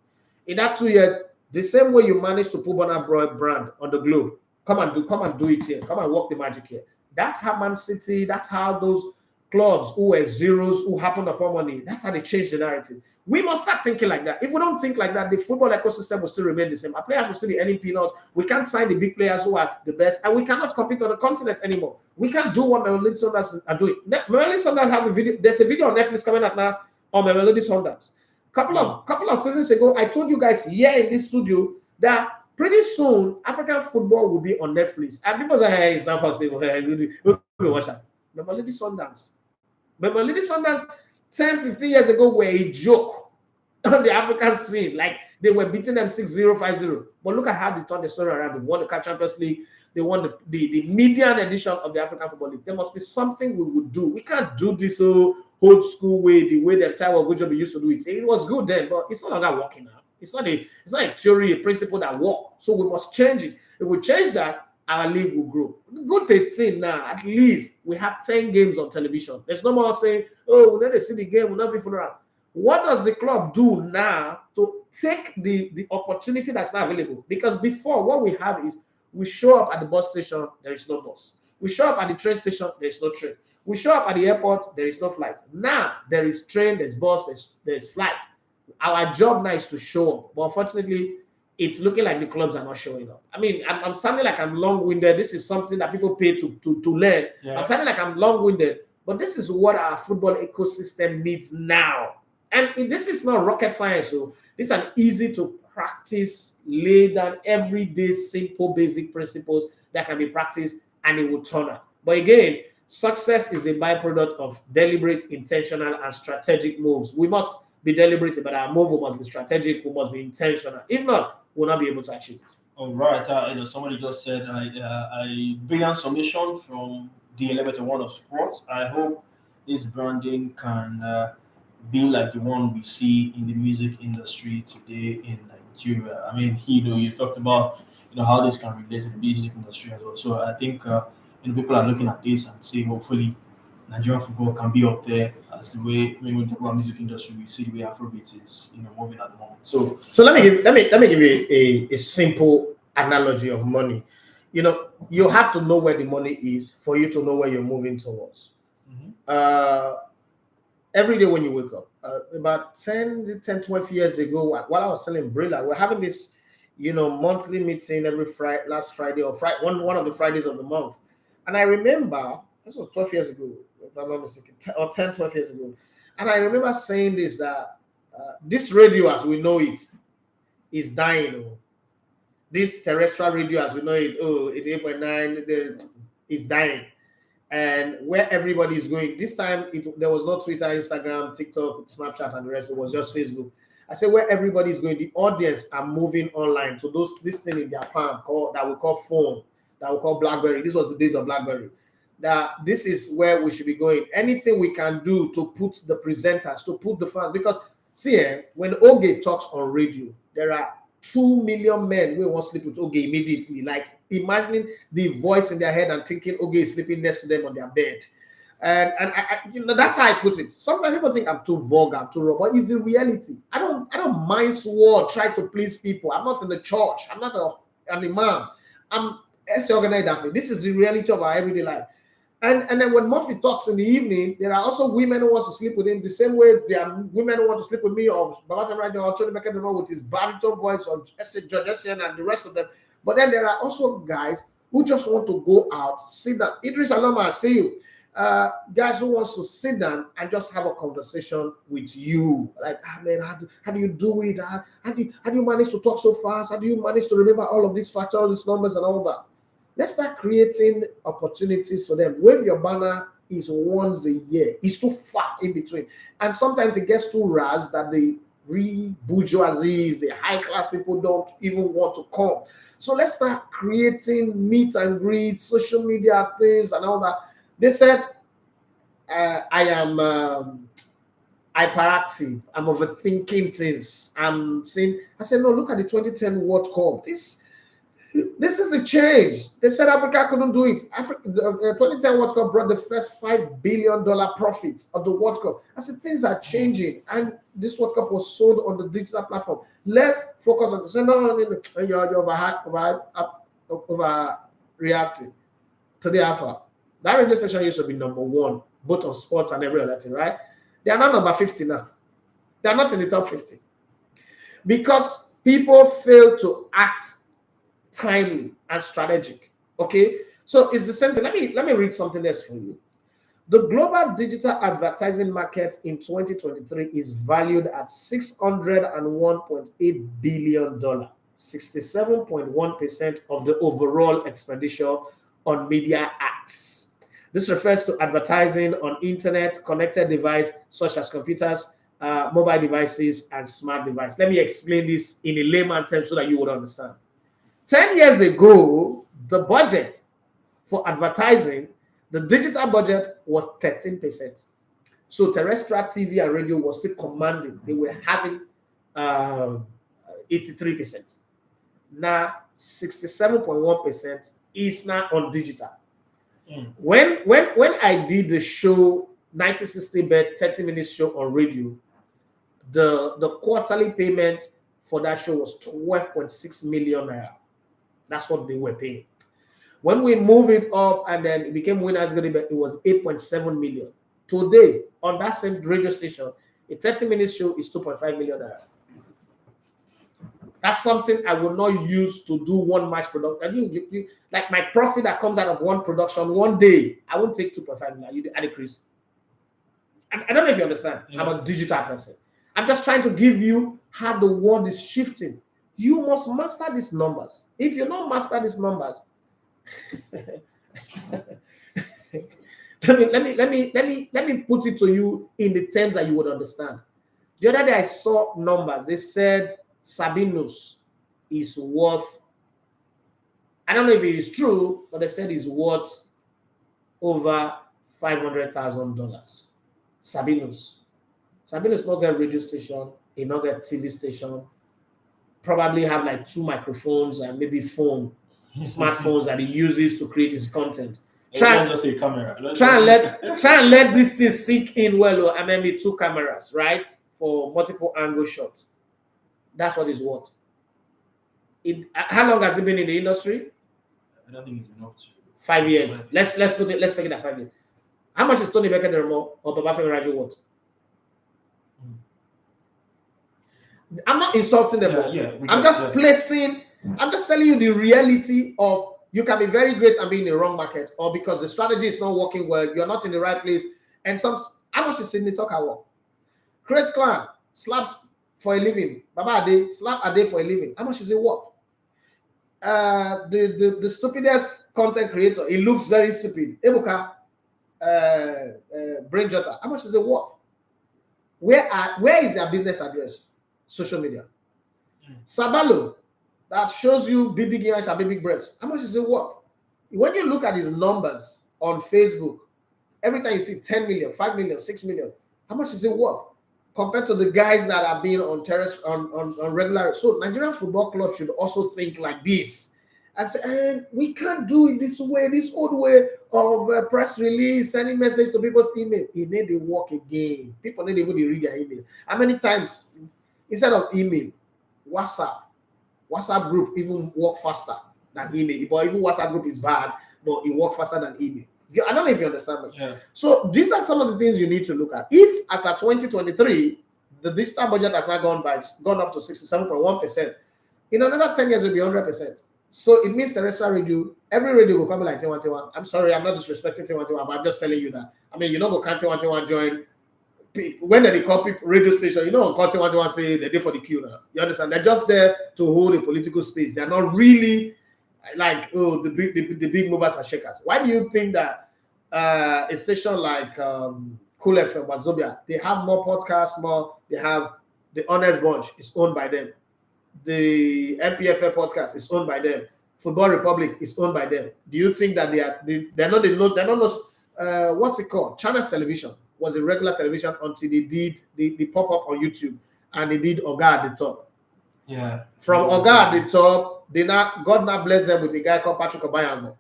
In that 2 years, the same way you managed to put Burna Boy brand on the globe, come and do it here. Come and work the magic here. That's how Man City, that's how those clubs who were zeros, who happened upon money, that's how they changed the narrative. We must start thinking like that. If we don't think like that, the football ecosystem will still remain the same. Our players will still be earning peanuts. We can't sign the big players who are the best, and we cannot compete on the continent anymore. We can't do what Melody Sundowns are doing. Melody Sundowns have a video. There's a video on Netflix coming out now on Melody Sundowns. Couple of seasons ago, I told you guys here in this studio that pretty soon African football will be on Netflix. And people say, hey, it's not possible. Hey, we'll watch that. Melody Sundowns. Melody Sundowns 10, 15 years ago were a joke on the African scene. Like, they were beating them 6-0, 5-0. But look at how they turned the story around. They won the CAF Champions League. They won the median edition of the African Football League. There must be something we would do. We can't do this old school way, the way that Taiwo Ogunjobi used to do it. It was good then, but it's no longer working now. It's not a theory, a principle that works. So we must change it. If we change that, our league will grow. Go to 10 now. At least we have 10 games on television. There's no more saying, oh, we never see the game, we'll not be around. What does the club do now to take the opportunity that's not available? Because before, what we have is we show up at the bus station, there is no bus. We show up at the train station, there is no train. We show up at the airport, there is no flight. Now, there is train, there's bus, there's flight. Our job now is to show up. But unfortunately, it's looking like the clubs are not showing up. I mean, I'm sounding like I'm long-winded. This is something that people pay to learn. Yeah. I'm sounding like I'm long-winded. But this is what our football ecosystem needs now. And this is not rocket science. So this is an easy to practice, lay down everyday, simple, basic principles that can be practiced, and it will turn out. But again, success is a byproduct of deliberate, intentional, and strategic moves. We must be deliberate, but our move must be strategic. We must be intentional. If not, we'll not be able to achieve it. All right. Somebody just said a brilliant summation from the elevator one of sports. I hope this branding can be like the one we see in the music industry today in Nigeria. I mean, you talked about how this can relate to the music industry as well. So I think people are looking at this and saying, hopefully, Nigerian football can be up there as the way when we talk about music industry, we see the way Afrobeat is moving at the moment. So let me give you a simple analogy of money. You have to know where the money is for you to know where you're moving towards. Mm-hmm. Every day when you wake up, about 10, 12 years ago, while I was selling Brilla, we're having this, monthly meeting every last Friday or one of the Fridays of the month. And I remember, this was 12 years ago, if I'm not mistaken, or 10, 12 years ago. And I remember saying this, that this radio as we know it is dying. This terrestrial radio as we know it, it's 8.9, it's dying. And where everybody is going, this time there was no Twitter, Instagram, TikTok, Snapchat, and the rest. It was just Facebook. I said where everybody is going, the audience are moving online to this thing in their palm that we call phone, that we call BlackBerry. This was the days of BlackBerry. That this is where we should be going. Anything we can do to put the presenters, to put the fans, because see, when Oge talks on radio, there are 2 million men who want to sleep with Oge immediately, like imagining the voice in their head and thinking Oge is sleeping next to them on their bed. And that's how I put it. Sometimes people think I'm too vulgar, I'm too raw, but it's the reality. I don't mind sword, try to please people. I'm not in the church. I'm not an imam. I'm organized. This is the reality of our everyday life. And then when Murphy talks in the evening, there are also women who want to sleep with him the same way there are women who want to sleep with me, or Baba Raja or Tony McKenna with his baritone voice, or George Essien and the rest of them. But then there are also guys who just want to go out, sit down. Idris Aloma, I see you. Guys who wants to sit down and just have a conversation with you. Like, man, how do you do it? How do you manage to talk so fast? How do you manage to remember all of these factors, all these numbers and all that? Let's start creating opportunities for them. Wave your banner is once a year. It's too far in between. And sometimes it gets too ras that the bourgeoisies, the high class people don't even want to come. So let's start creating meet and greet, social media things and all that. They said, I am hyperactive. I'm overthinking things. I said, no, look at the 2010 World Cup. This is a change. They said Africa couldn't do it. The 2010 World Cup brought the first $5 billion profits of the World Cup. I said things are changing, and this World Cup was sold on the digital platform. Let's focus on this. No, you're overreacting to the alpha. That radio station used to be number one, both on sports and every other thing, right? They are not number 50 now. They are not in the top 50 because people fail to act timely and strategic. Okay, so it's the same thing. Let me read something else for you. The global digital advertising market in 2023 is valued at $601.8 billion, 67.1% of the overall expenditure on media acts. This refers to advertising on internet connected devices such as computers, mobile devices, and smart devices. Let me explain this in a layman term so that you would understand. 10 years ago, the budget for advertising, the digital budget was 13%. So terrestrial TV and radio was still commanding. They were having 83%. Now, 67.1% is now on digital. When I did the show, 1960-bet 30-minute show on radio, the quarterly payment for that show was 12.6 million naira. That's what they were paying. When we moved it up and then it became Winners Gonna Bet, it was 8.7 million. Today, on that same radio station, a 30-minute show is 2.5 million naira. That's something I will not use to do one match production. Like my profit that comes out of one production one day, I won't take 2.5 million. You add a increase. I don't know if you understand. Yeah. I'm a digital person. I'm just trying to give you how the world is shifting. You must master these numbers. If you don't master these numbers, let me put it to you in the terms that you would understand. The other day I saw numbers. They said Sabinus is worth, I don't know if it is true, but they said it's worth over $500,000. Sabinus not get a radio station, he not get TV station, probably have like 2 microphones and maybe smartphones that he uses to create his content. Try and let this thing sink in well, and maybe 2 cameras, right? For multiple angle shots. That's what it's worth. How long has it been in the industry? I don't think it's enough to 5 years. Let's make it at 5 years. How much is Tony Becker the remote or Baba Raja worth? I'm not insulting them. I'm just telling you the reality of you can be very great and be in the wrong market, or because the strategy is not working well, you're not in the right place. And how much is Sydney Talk Award? Chris Clan slaps for a living. Baba Ade slap a day for a living. How much is it worth? The stupidest content creator, it looks very stupid. Ebuka, Brain Jotter, how much is it worth? Where is their business address? Social media. Sabalo, that shows you big ears and big breasts. How much is it worth? When you look at his numbers on Facebook, every time you see 10 million, 5 million, 6 million, how much is it worth? Compared to the guys that are being on regular. So Nigerian Football Club should also think like this. I said, and we can't do it this way, this old way of press release, sending message to people's email. It need to work again. People need even to read their email. How many times instead of email, WhatsApp group even work faster than email. But even WhatsApp group is bad, but it works faster than email. I don't know if you understand me. Yeah. So these are some of the things you need to look at. If as of 2023, the digital budget has now gone up to 67.1%, in another 10 years it will be 100%. So it means terrestrial radio, every radio will come like Tiwantiwa. I'm sorry, I'm not disrespecting Tiwantiwa, but I'm just telling you that. I mean, you know, can't Tiwantiwa join. When they call people radio station, you know, call Tiwantiwa say they're there for the queue now. You understand? They're just there to hold a political space. They're not really like the big movers and shakers. Why do you think that a station like Cool FM, Wazobia, they have more podcasts, they have the Honest Bunch is owned by them. The NPFL podcast is owned by them. Football Republic is owned by them. Do you think that they're not what's it called? Channels Television was a regular television until they did the pop-up on YouTube and they did Oga at the top. Yeah. From Oga at the top, God now bless them with a guy called Patrick Obayamo.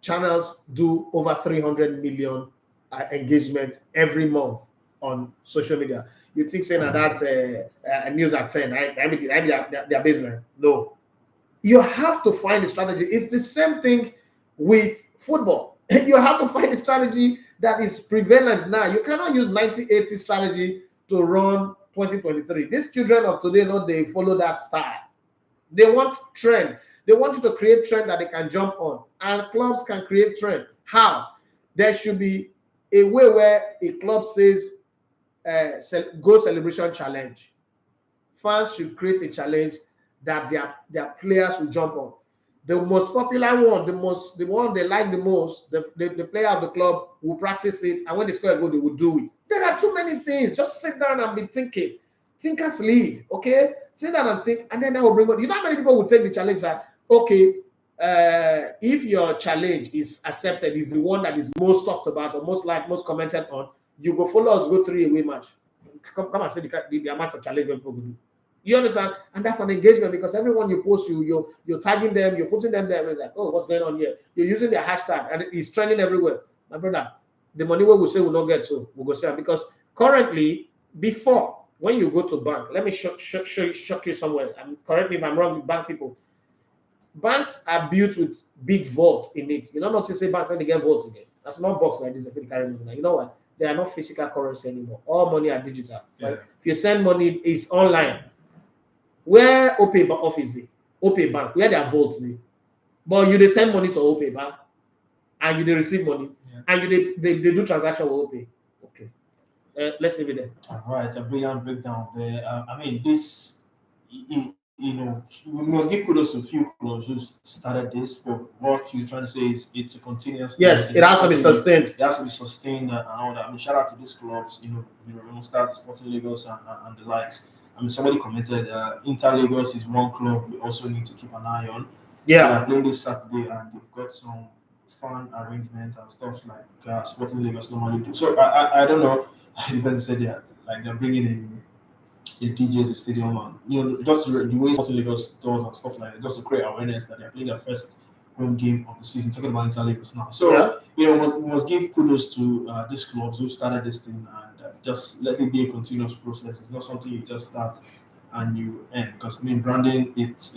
Channels do over 300 million engagement every month on social media. You think saying that news at 10, I mean their baseline? No. You have to find a strategy. It's the same thing with football. You have to find a strategy that is prevalent now. You cannot use 1980 strategy to run 2023. These children of today, they follow that style. They want trend. They want you to create trend that they can jump on. And clubs can create trend. How? There should be a way where a club says, goal celebration challenge. Fans should create a challenge that their players will jump on. The most popular one, the one they like the most, the player of the club will practice it, and when they score a goal, they will do it. There are too many things. Just sit down and be thinking. Thinkers lead, okay? Sit down and think, and then that will bring on. You know how many people will take the challenge that, okay, if your challenge is accepted, is the one that is most talked about or most commented on, you go follow us, go 3-away match. Come and see the amount of challenge people will do. You understand? And that's an engagement because everyone you post, you're tagging them, you're putting them there. And it's like, oh, what's going on here? You're using their hashtag and it's trending everywhere. My brother, the money we will say will not get, so we'll go sell. Because currently, before, when you go to bank, let me shock you somewhere. And correct me if I'm wrong with bank people. Banks are built with big vault in it. You don't know to say bank when they get vault again. That's not box like this. If you carry money, you know what? They are not physical currency anymore. All money are digital. Yeah. Right? If you send money, it's online. Where OPay office dey, OPay bank, where their vault dey, but you dey send money to OPay bank, and you dey receive money, and they do transaction with OPay. Okay, let's leave it there. All right, a brilliant breakdown there. I mean, this, you know, we must give kudos to a few clubs who started this, but what you're trying to say is it's a continuous. Yes, it has to be sustained. It has to be sustained and all that. I mean, shout out to these clubs, Start, Sporting Lagos and the likes. I mean, somebody commented, Inter Lagos is one club we also need to keep an eye on. Yeah. They are playing this Saturday and they've got some fun arrangements and stuff like Sporting Lagos normally do. So I don't know. The person said they're bringing a DJ to the stadium and just the way Sporting Lagos does and stuff like that, just to create awareness that they're playing their first home game of the season. Talking about Inter Lagos now. So we must give kudos to these clubs who started this thing and just let it be a continuous process. It's not something you just start and you end, because I mean branding it's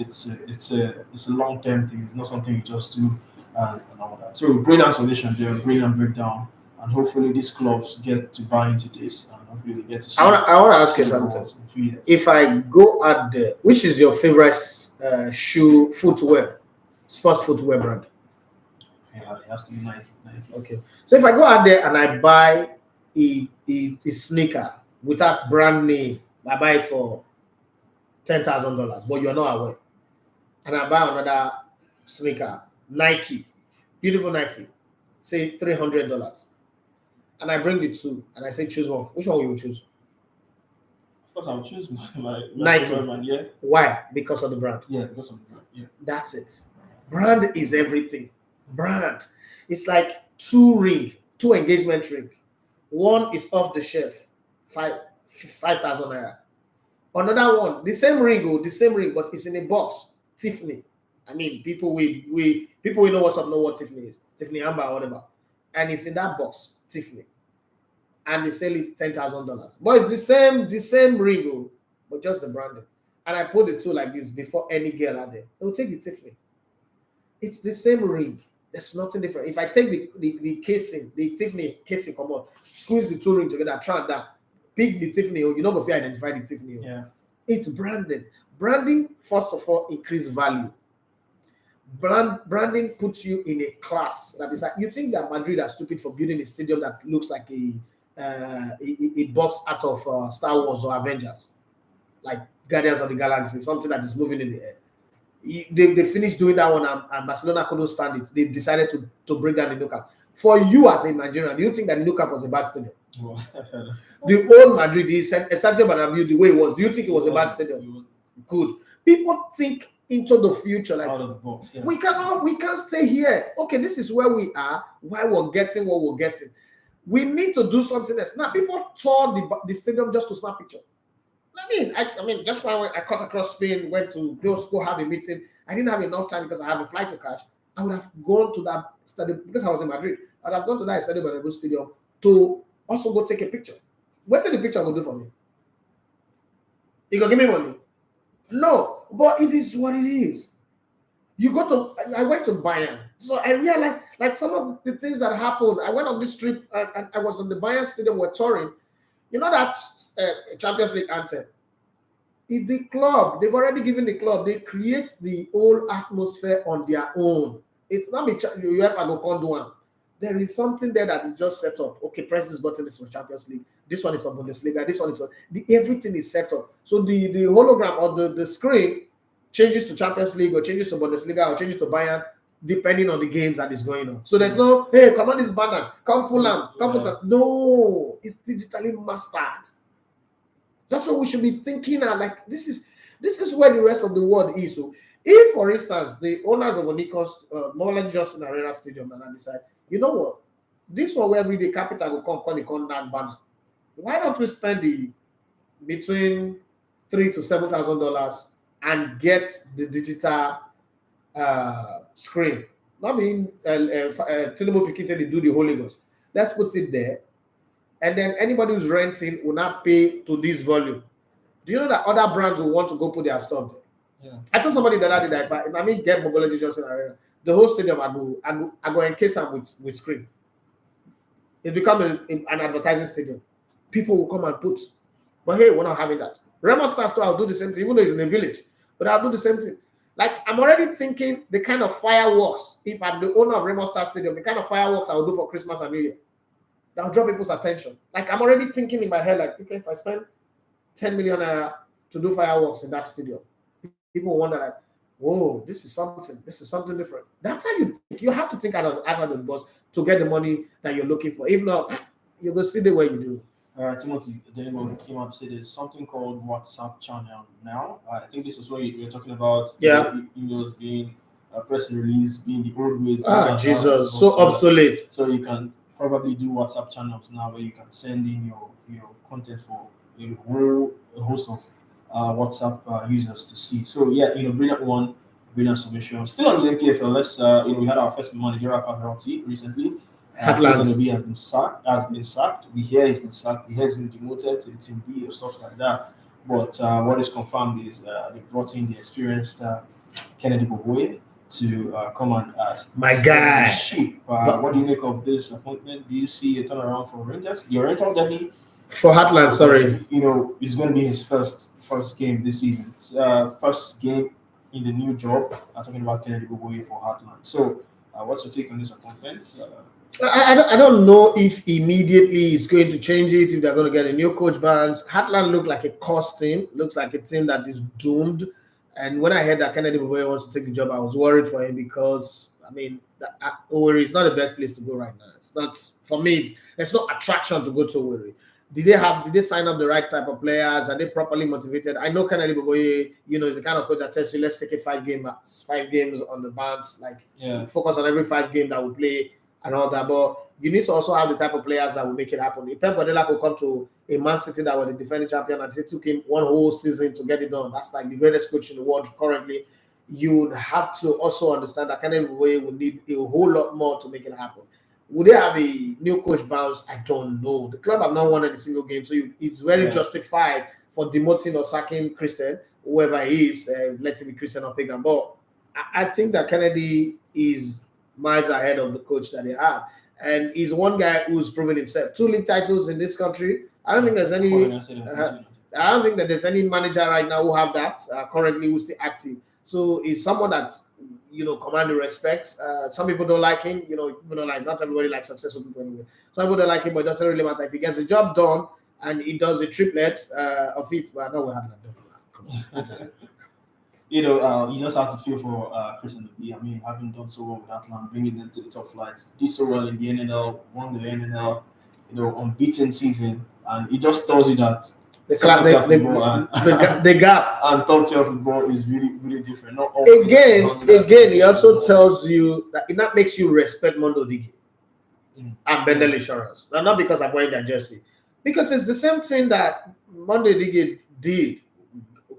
a long-term thing. It's not something you just do and all that. So brilliant solution there, brilliant breakdown, and hopefully these clubs get to buy into this and hopefully they get to see. I want to ask you something. If I go out there, which is your favorite sports footwear brand? Yeah, it has to be Nike. Okay, so if I go out there and I buy a sneaker without brand name, I buy it for $10,000, but you're not aware, and I buy another sneaker, Nike, beautiful Nike, say $300, and I bring the two and I say choose one. Which one will you choose? Of course, I'll choose my Nike. brand, yeah. Why? Because of the brand. Yeah, because of the brand. Yeah. That's it. Brand is everything. Brand. It's like two engagement ring. One is off the shelf, 5,000 naira. Another one, the same ring, but it's in a box, Tiffany, I mean, people we know what's up, know what Tiffany is, Tiffany Amber or whatever, and it's in that box, Tiffany, and they sell it $10,000. But it's the same ring, but just the branding. And I put the two like this before any girl out there, they'll take the Tiffany. It's the same ring. There's nothing different. If I take the casing, the Tiffany casing, come on, squeeze the two rings together, try that, pick the Tiffany, you're not going to identify the Tiffany. Yeah. It's branded. Branding, first of all, increase value. Branding puts you in a class that is like, you think that Madrid are stupid for building a stadium that looks like a box out of Star Wars or Avengers, like Guardians of the Galaxy, something that is moving in the air. They finished doing that one and Barcelona couldn't stand it. They decided to break down the Nou Camp. For you as a Nigerian, do you think that the Nou Camp was a bad stadium? The old Madrid, the Santiago Bernabeu, the way it was, do you think it was a bad stadium? Good. People think into the future, like out of the box. Yeah. we can't stay here. Okay, this is where we are, why we're getting what we're getting. We need to do something else. Now, people tore the stadium just to snap picture. I mean, just now I cut across Spain, went to just go have a meeting. I didn't have enough time because I have a flight to catch. I would have gone to that stadium because I was in Madrid. I would have gone to that stadium and go stadium to also go take a picture. What did the picture go do for me? You gonna give me money? No, but it is what it is. I went to Bayern, so I realized like some of the things that happened. I went on this trip and I was on the Bayern stadium. We're touring. You know that Champions League anthem? It's the club. They've already given the club. They create the whole atmosphere on their own. It's not you have to go do one. There is something there that is just set up. Okay, press this button. This is for Champions League. This one is for Bundesliga. This one is for everything is set up. So the hologram or the screen changes to Champions League or changes to Bundesliga or changes to Bayern depending on the games that is going on. So there's no, hey, come on this banner, come pull them, come put them. No, it's digitally mastered. That's what we should be thinking at. Like this is where the rest of the world is. So if, for instance, the owners of Onikon's Mobile Justin Arena Stadium and I decide, you know what, this one where every day capital will come that banner. Why don't we spend between $3,000 to $7,000 and get the digital screen? Not mean Tinubu Pikite they do the Holy Ghost. Let's put it there, and then anybody who's renting will not pay to this volume. Do you know that other brands will want to go put their stuff there? Yeah. I told somebody that if I get Mobilogy Johnson Arena, the whole stadium I go encase them with screen. It become an advertising stadium. People will come and put, but hey, we're not having that. Remo Stars, I'll do the same thing, even though it's in a village, but I'll do the same thing. Like I'm already thinking the kind of fireworks, if I'm the owner of Remo Star Stadium, the kind of fireworks I will do for Christmas and New Year. That'll draw people's attention. Like I'm already thinking in my head, like, okay, if I spend 10 million naira to do fireworks in that stadium, people wonder like, whoa, this is something different. That's how you think. You have to think out of the box to get the money that you're looking for. If not, you're going to stay the way you do. Timothy, then came up said there's something called WhatsApp channel now. I think this is what you were talking about. Yeah. Emails being press release being the old way. Jesus, so obsolete. So you can probably do WhatsApp channels now where you can send in your content for a whole host of WhatsApp users to see. So yeah, brilliant submission. Still on the NPFL, let's we had our first managerial casualty recently. Hasanobi has been sacked. We hear he's been sacked. We hear he's been demoted to the team B or stuff like that. But what is confirmed is they brought in the experienced Kennedy Boboye to come and my guy. What do you make of this appointment? Do you see a turnaround for Rangers? Your rental Demi for Heartland, sorry. It's going to be his first game this season. First game in the new job. I'm talking about Kennedy Boboye for Heartland. So, what's your take on this appointment? I don't know if immediately it's going to change it, if they're going to get a new coach balance. Heartland looked like a cost team, looks like a team that is doomed. And when I heard that Kennedy Boboye wants to take the job, I was worried for him because, Owerri is not the best place to go right now. It's not, for me, there's no attraction to go to Owerri. Did they sign up the right type of players? Are they properly motivated? I know Kennedy Boboye, is the kind of coach that tells you, let's take 5 games on the bounce, focus on every 5 games that we play and all that. But you need to also have the type of players that will make it happen. If Pep Guardiola could come to a Man City that were the defending champion and it took him one whole season to get it done, that's like the greatest coach in the world currently. you would have to also understand that Kennedy Way would need a whole lot more to make it happen. Would they have a new coach bounce? I don't know. The club have not won any single game, so it's very justified for demoting or sacking Christian, whoever he is, let him be Christian or Pagan. But I think that Kennedy is miles ahead of the coach that they have. And he's one guy who's proven himself. 2 league titles in this country. I don't think there's any. I don't think that there's any manager right now who have that currently who's still active. So he's someone that command the respect. Some people don't like him. People don't like. Not everybody likes successful people anyway. Some people don't like him, but it doesn't really matter if he gets the job done and he does a triplet of it. But no, we have that. You just have to feel for Christian to be. I mean, having done so well with Atlanta, bringing them to the top flights, did so well in the NNL, won the NNL, unbeaten season, and it just tells you that the gap and top tier football is really, really different. Not again, he also tells you that makes you respect Mondo Digi and Bendel Insurance. Now, not because I'm wearing their jersey, because it's the same thing that Mondo Digi did.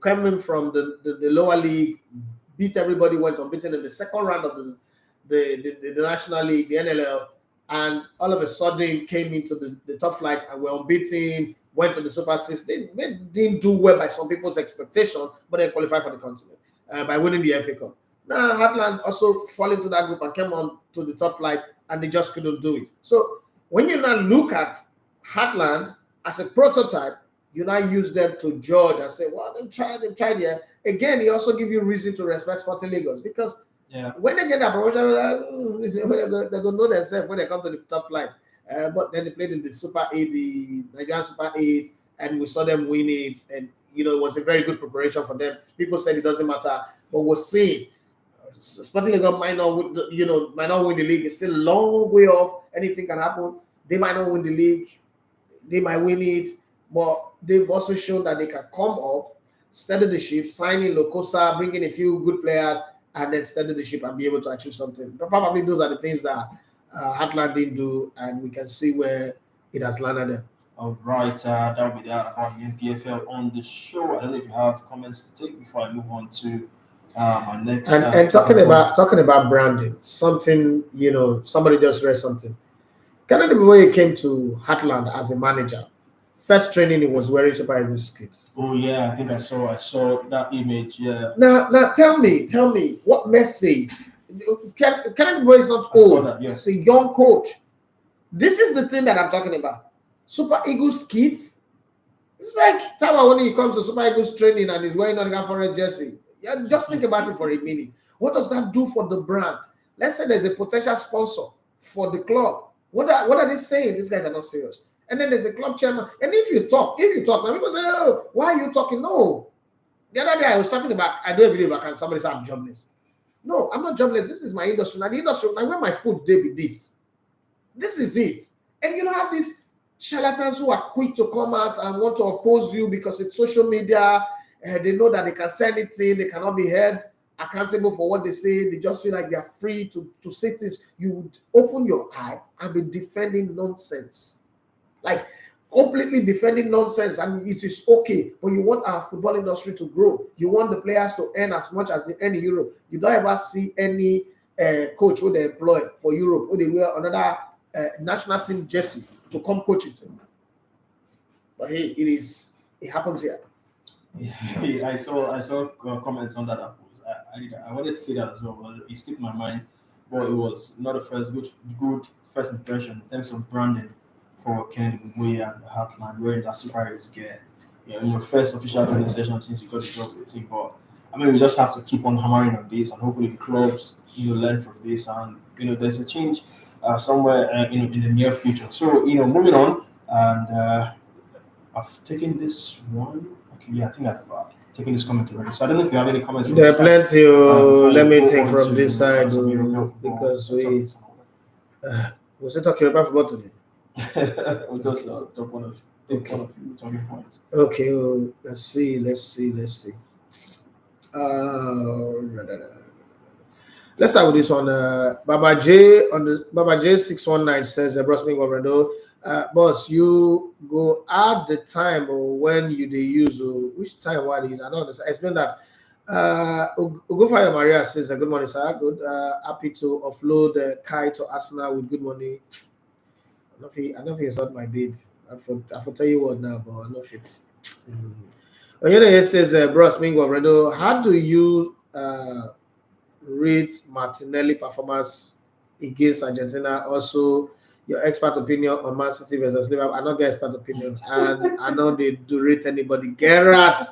Coming from the lower league, beat everybody, went unbeaten in the second round of the National League, the NLL, and all of a sudden came into the top flight and were unbeaten, went to the Super 6. They didn't do well by some people's expectation, but they qualified for the continent by winning the FA Cup. Now, Heartland also fell into that group and came on to the top flight, and they just couldn't do it. So when you now look at Heartland as a prototype, you now use them to judge and say, well, they've tried here. Again, he also give you reason to respect Sporting Lagos because when they get that promotion, they're going to know themselves when they come to the top flight. But then they played in the Super 8, the Nigerian Super 8, and we saw them win it. And, it was a very good preparation for them. People said it doesn't matter, but we're seeing Sporting Lagos might not win the league. It's still a long way off. Anything can happen. They might not win the league. They might win it. But they've also shown that they can come up, steady the ship, sign in Locosa, bring in a few good players, and then steady the ship and be able to achieve something. But probably those are the things that Heartland didn't do, and we can see where it has landed them. All right, that'll be that about the NPFL on the show. I don't know if you have comments to take before I move on to our next. And talking about branding, something somebody just read something. Canada, the way he came to Heartland as a manager. First training, he was wearing Super Eagles kits. Oh yeah, I think I saw that image. Yeah. Now tell me, what message? Kennedy Boy is not old. It's a young coach. This is the thing that I'm talking about. Super Eagles kits. It's like Tawa when he comes to Super Eagles training and he's wearing Nottingham Forest jersey. Yeah, just think about it for a minute. What does that do for the brand? Let's say there's a potential sponsor for the club. What are they saying? These guys are not serious. And then there's a club chairman. And if you talk, now people say, oh, why are you talking? No. The other day I was talking about, I do a video about and somebody said I'm jobless. No, I'm not jobless. This is my industry. Now the industry, now where my food they be this. This is it. And you don't have these charlatans who are quick to come out and want to oppose you because it's social media. They know that they can say anything. They cannot be held accountable for what they say. They just feel like they are free to say things. You would open your eye and be defending nonsense. Like completely defending nonsense, and it is okay, but you want our football industry to grow. You want the players to earn as much as they earn in Europe. You don't ever see any coach who they employ for Europe who they wear another national team jersey to come coach it. But hey, it happens here. Yeah, I saw comments on that. I wanted to say that as well, but it skipped my mind. But it was not a good first impression in terms of branding for Kennedy Way and Heartland wearing that Super Eagles gear. In my first official training session since you got the job with the team. But I mean, we just have to keep on hammering on this, and hopefully the clubs learn from this, and there's a change somewhere in the near future. So moving on, and I've taken this one. Okay, yeah, I think I've taken this comment already. So I don't know if you have any comments. There are plenty. Let me take from this side because we was it talking about football today? We'll just talk one of you talking points. Okay, let's see. Let's start with this one. Baba J 619 says, boss, you go at the time or when you they use which time what is I don't understand. Explain that. Ugofaya Maria says, good morning, sir. Good. Happy to offload Kai to Arsenal with good money. I know if he insult my babe. I will tell you what now, but I know if it's. Oyene says, Bros Mingo Redo, how do you rate Martinelli performance against Argentina? Also, your expert opinion on Man City versus Liverpool. I not get expert opinion, and I know they do rate anybody. Gerrard,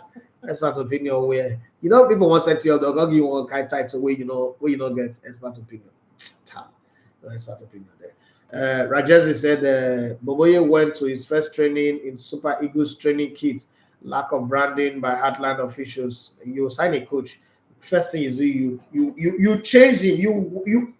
expert opinion where people want to set you up. They'll give you one kind of title where you don't get expert opinion. No expert opinion there. Rajezi said Boboye went to his first training in Super Eagles training kit. Lack of branding by Heartland officials. You sign a coach. First thing you do, you change him. You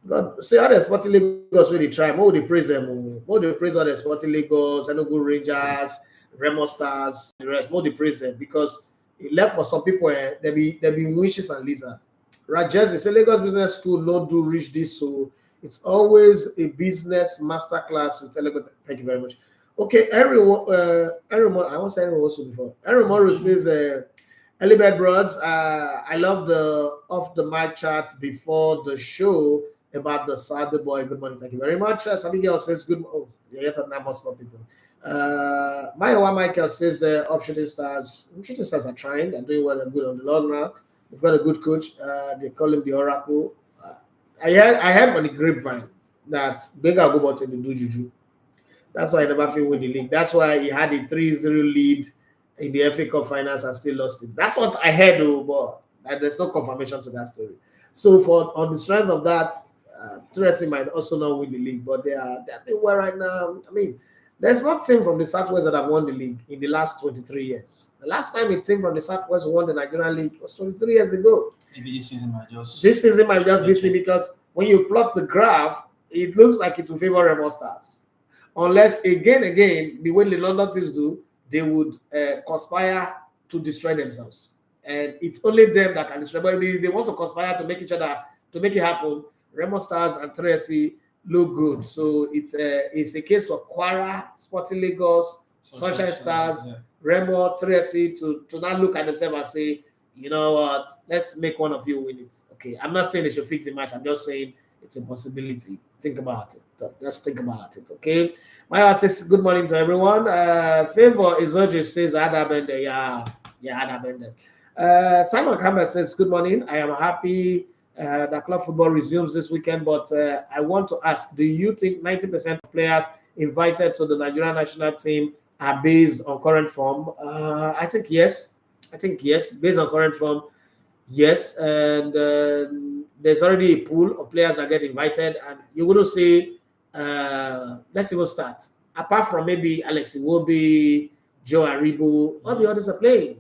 God, say all the Sporting Lagos where they try. More they praise them. More they praise all the Sporting Lagos, Enugu Rangers, Remo Stars, the rest. More they praise them because it left for some people. There be wishes and lizards. Rajesh say Lagos Business School not do reach this, so it's always a business masterclass with Lagos. Thank you very much. Okay, everyone. I won't say everyone also before. Aaron Morris says, Elibet Broads, I love the off the mic chat before the show about the Saturday boy. Good morning, thank you very much. Sabigel says good. Oh, yeah, yet another most more people. Maya Michael says, Shooting Stars are trying. They're doing well and good on the long run. They've got a good coach. They call him the Oracle. I heard on the grapevine that Bega go about to do juju. That's why he never feel win the league. That's why he had a 3-0 lead in the FA Cup finals and still lost it. That's what I heard, though, but there's no confirmation to that story. So on the strength of that, Tracy might also not win the league, but they're doing well right now. I mean, there's not team from the Southwest that have won the league in the last 23 years. The last time a team from the Southwest won the Nigerian league was 23 years ago. Maybe this season might just beat it because when you plot the graph, it looks like it will favor Remo Stars. Unless again, the way the London teams do, they would conspire to destroy themselves. And it's only them that can destroy. But if they want to conspire to make each other, to make it happen, Remo Stars and Tracy look good. So it's a case for Kwara, Sporting Lagos, Sunshine Stars, Remo, Tracy to not look at themselves and say, you know what, let's make one of you win it. Okay, I'm not saying they should fix the match. I'm just saying it's a possibility. Think about it. Just think about it, okay? Maya says, good morning to everyone. Favor Isoji says, Ada Bende. Yeah, Ada Bende. Simon Campbell says, good morning. I am happy that club football resumes this weekend, but I want to ask, do you think 90% of players invited to the Nigerian national team are based on current form? I think yes. Based on current form, yes. And there's already a pool of players that get invited, and you're going to say, let's even start. Apart from maybe Alex Iwobi, Joe Aribo, all the others are playing.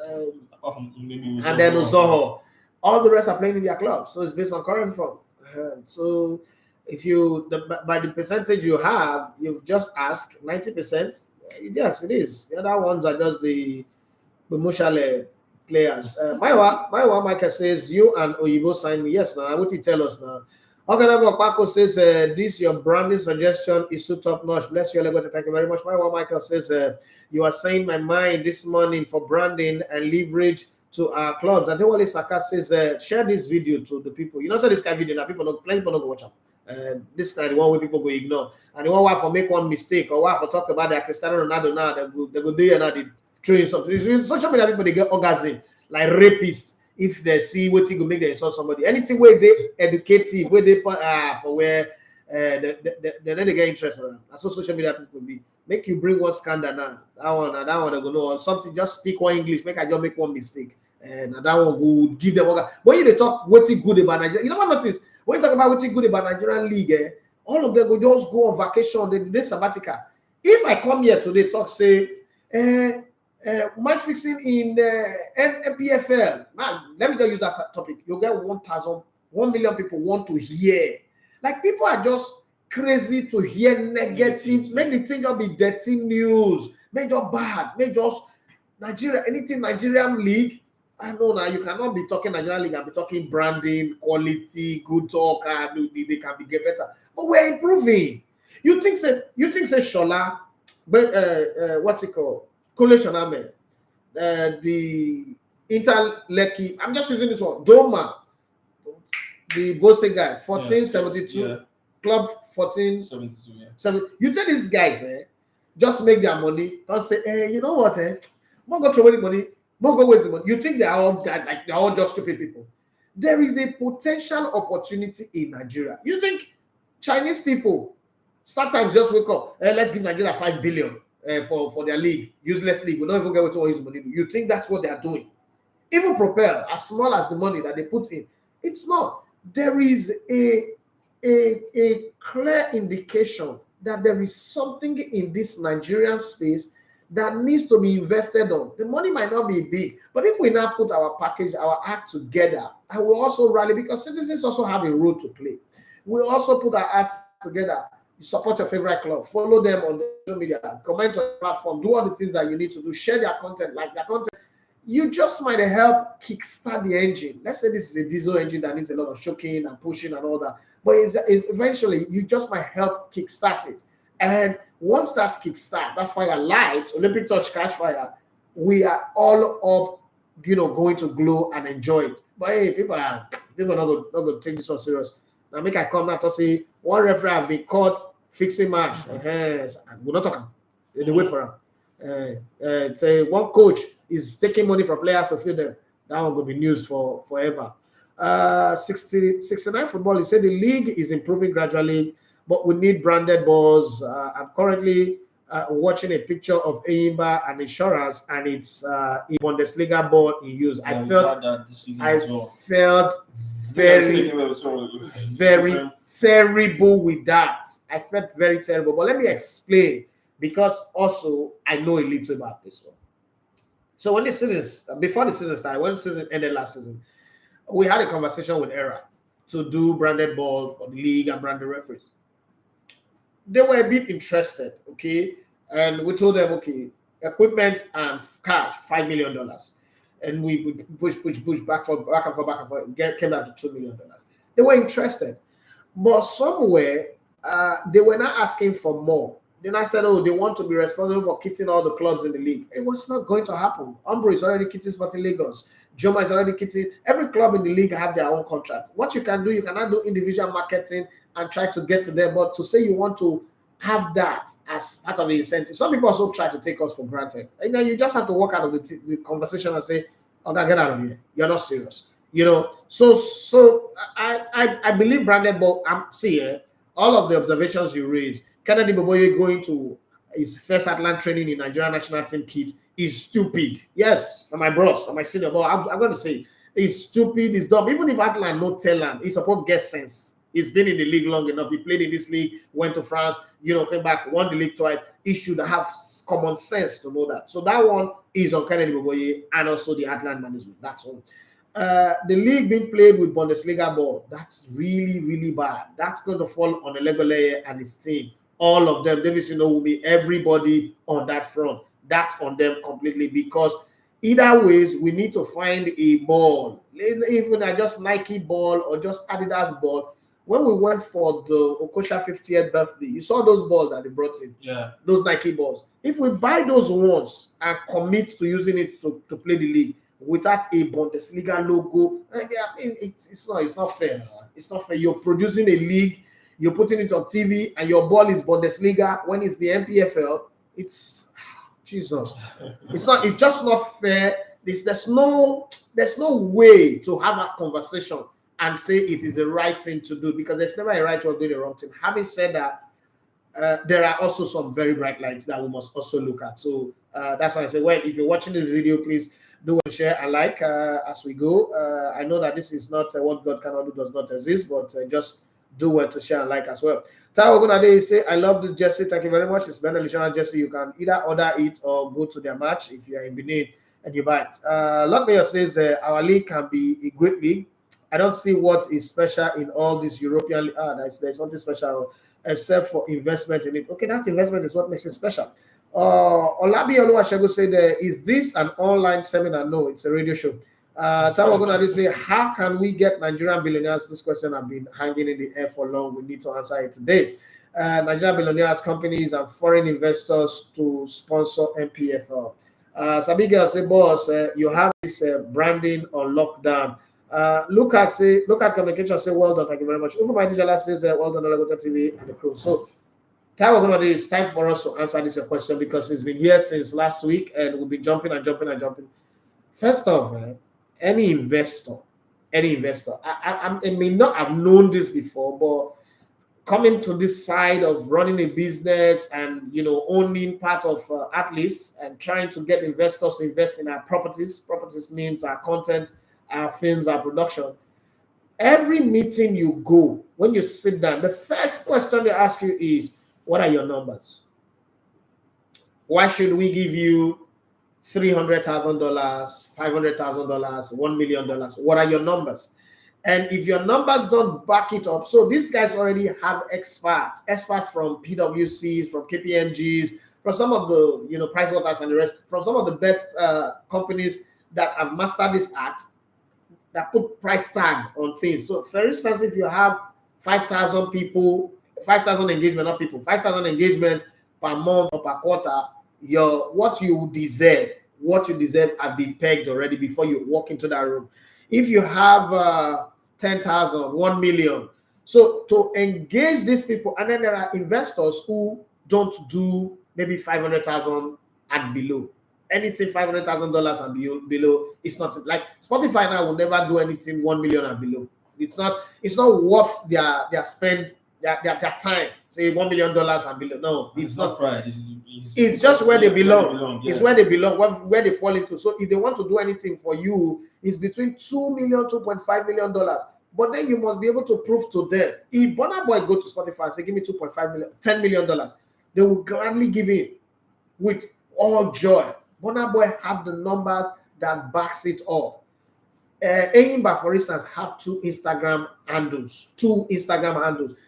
And then Uzoho. All the rest are playing in their clubs. So it's based on current form. So if by the percentage you have, you've just asked 90%. Yes, it is. The other ones are just the Mushale players. My Michael says, you and Oyibo sign me. Yes, now what you tell us now? Oganabo Paco says, this your branding suggestion is too top notch. Bless you, Legote. Thank you very much. My Michael says, you are saying my mind this morning for branding and leverage to our clubs. And Wale Saka says, share this video to the people. You know, so this kind of video now, plenty people don't go watch them. This kind of one way people go ignore. And the one why for make one mistake or why for talk about their Cristiano Ronaldo now, they go there now, they train something. Social media people, they get orgasm, like rapists. If they see what you go make them insult somebody. Anything where they educative, where they for where they get interest for them. That's what social media people be. Make you bring one scandal now. That one they go know or something. Just speak one English. Make I just make one mistake. And that one will give them organ. When you talk what's good about Nigeria, you know what I notice? When you talk about what's good about Nigerian league, all of them will just go on vacation. They sabbatical. If I come here today, talk say, match fixing in NPFL. Man, let me just use that topic. You'll get 1 million people want to hear. Like people are just crazy to hear negative. Make the thing just be dirty news. Make just bad. Make just Nigeria, anything Nigerian league. I know now you cannot be talking Nigerian league and be talking branding, quality, good talk, and they can be get better. But we're improving. You think say Shola, but what's it called? Kole Shoname. the Inter Lekki, I'm just using this one, Doma, the Bose guy, 1472, Club 1472. Yeah. You tell these guys, just make their money. Don't say, you know what, not go throw any money, not go waste the money. You think they're all just stupid people. There is a potential opportunity in Nigeria. You think Chinese people sometimes just wake up, let's give Nigeria 5 billion for their league, useless league. We don't even get what all his money do. You think that's what they are doing? Even Propel, as small as the money that they put in, it's not. There is a clear indication that there is something in this Nigerian space that needs to be invested on. The money might not be big, but if we now put our package, our act together, and we also rally, because citizens also have a role to play. We also put our acts together. You support your favorite club, follow them on the social media, comment on the platform, do all the things that you need to do, share their content, like their content. You just might help kickstart the engine. Let's say this is a diesel engine that needs a lot of choking and pushing and all that. But eventually, you just might help kickstart it. And once that kickstart, that fire lights, Olympic touch catch fire, we are all up, going to glow and enjoy it. But hey, people are not going to take this one serious. Now make I come out to say one referee have been caught fixing match. We're not talking. They wait for him. Say one coach is taking money from players to feed them. That one will be news for forever. 69 football, he said the league is improving gradually, but we need branded balls. I'm currently watching a picture of Eimba and Insurance, and it's a Bundesliga ball in use. I felt very terrible with that. I felt very terrible. But let me explain, because also I know a little about this one. So when before the season started, when the season ended last season, we had a conversation with ERA to do branded ball for the league and branded referees. They were a bit interested, okay? And we told them, okay, equipment and cash, $5 million. And we would push back and forth, came down to $2 million. They were interested. But somewhere, they were not asking for more. Then I said, they want to be responsible for kitting all the clubs in the league. It was not going to happen. Umbro is already kitting Sporting Lagos. Joma is already kitting. Every club in the league have their own contract. What you can do, you cannot do individual marketing and try to get to them. But to say you want to have that as part of the incentive, some people also try to take us for granted. And then you just have to walk out of the conversation and say, okay, get out of here. You're not serious. So I believe branded ball. All of the observations you raised, Kennedy Boboye going to his first Atlant training in Nigerian national team kit is stupid. Yes, my bros, my senior, but I'm going to say it's stupid, it's dumb. Even if Atlant no tell him, he's supposed to get sense. He's been in the league long enough. He played in this league, went to France, came back, won the league twice. He should have common sense to know that. So that one is on Kennedy Boboye and also the Atlant management. That's all. The league being played with Bundesliga ball, that's really, really bad. That's going to fall on Elegole and his team. All of them, Davis, will be everybody on that front. That's on them completely, because either ways, we need to find a ball, even just Nike ball or just Adidas ball. When we went for the Okosha 50th birthday, you saw those balls that they brought in. Yeah. Those Nike balls. If we buy those ones and commit to using it to play the league without a Bundesliga logo, it's not fair. It's not fair. You're producing a league, you're putting it on TV, and your ball is Bundesliga when it's the NPFL. It's Jesus. It's just not fair. There's no way to have a conversation and say it is the right thing to do, because there's never a right way of doing the wrong thing. Having said that, there are also some very bright lights that we must also look at. So that's why I say, well, if you're watching this video, please do share and like as we go. I know that this is not what God cannot do does not exist, but just do well to share and like as well. Tao Ogunade say, I love this jersey. Thank you very much. It's Ben Alishana jersey. You can either order it or go to their match if you are in Benin and you buy it. Lockmayer says, our league can be a great league. I don't see what is special in all this European. There's something special except for investment in it. Okay, that investment is what makes it special. Olabi Oluwasegun said, is this an online seminar? No, it's a radio show. Tawagonadi say, how can we get Nigerian billionaires? This question has been hanging in the air for long. We need to answer it today. Nigerian billionaires, companies, and foreign investors to sponsor NPFL. Sabiga say, boss, you have this branding on lockdown. Look at communication. Say, well done. Thank you very much. Ufu Majala says, well done, Legota TV and the crew. So, time we're going to do is time for us to answer this question because it's been here since last week and we've been jumping and jumping and jumping. First off, any investor, I may not have known this before, but coming to this side of running a business and owning part of Atlas and trying to get investors to invest in our properties. Properties means our content, our films, our production. Every meeting you go, when you sit down, the first question they ask you is, what are your numbers? Why should we give you $300,000, $500,000, $1 million? What are your numbers? And if your numbers don't back it up, so these guys already have experts from PwCs, from KPMGs, from some of the Pricewaterhouse and the rest, from some of the best companies that have mastered this art, that put price tag on things. So for instance, if you have 5,000 people, 5,000 engagement, not people, 5,000 engagement per month or per quarter, what you deserve have been pegged already before you walk into that room. If you have 10,000, 1 million, so to engage these people, and then there are investors who don't do maybe 500,000 and below. Anything $500,000 and below, it's not like Spotify now will never do anything 1 million and below. It's not worth their spend, their time. Say $1 million and below. No, it's not right. It's just where they belong. It's where they belong, where they fall into. So if they want to do anything for you, it's between $2 million, $2.5 million. But then you must be able to prove to them. If Burna Boy go to Spotify and say, give me $2.5 million, $10 million, they will gladly give in with all joy. Burna Boy have the numbers that backs it up. Enyimba, for instance, have two Instagram handles.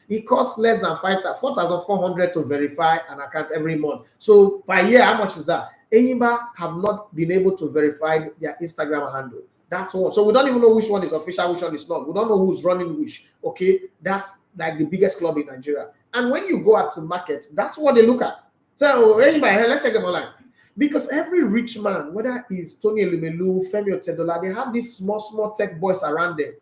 It costs less than 4,400 to verify an account every month. So per year, how much is that? Enyimba have not been able to verify their Instagram handle. That's one. So we don't even know which one is official, which one is not. We don't know who's running which. Okay, that's like the biggest club in Nigeria. And when you go out to market, that's what they look at. So Enyimba, let's check them online. Because every rich man, whether it's Tony Elumelu, Femi Otedola, they have these small tech boys around them.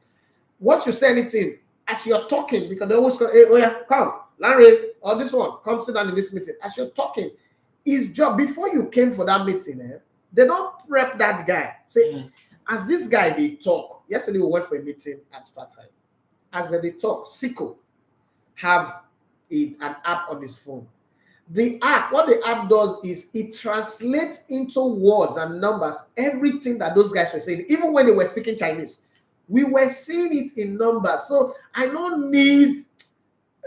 Once you say anything, as you're talking, because they always go, hey, oh yeah, come, Larry, or this one, come sit down in this meeting. As you're talking, his job, before you came for that meeting, they don't prep that guy. Say, as this guy, they talk. Yesterday, we went for a meeting at start time. As they talk, Siko have an app on his phone. The app, what the app does is it translates into words and numbers everything that those guys were saying, even when they were speaking Chinese. We were seeing it in numbers. So I don't need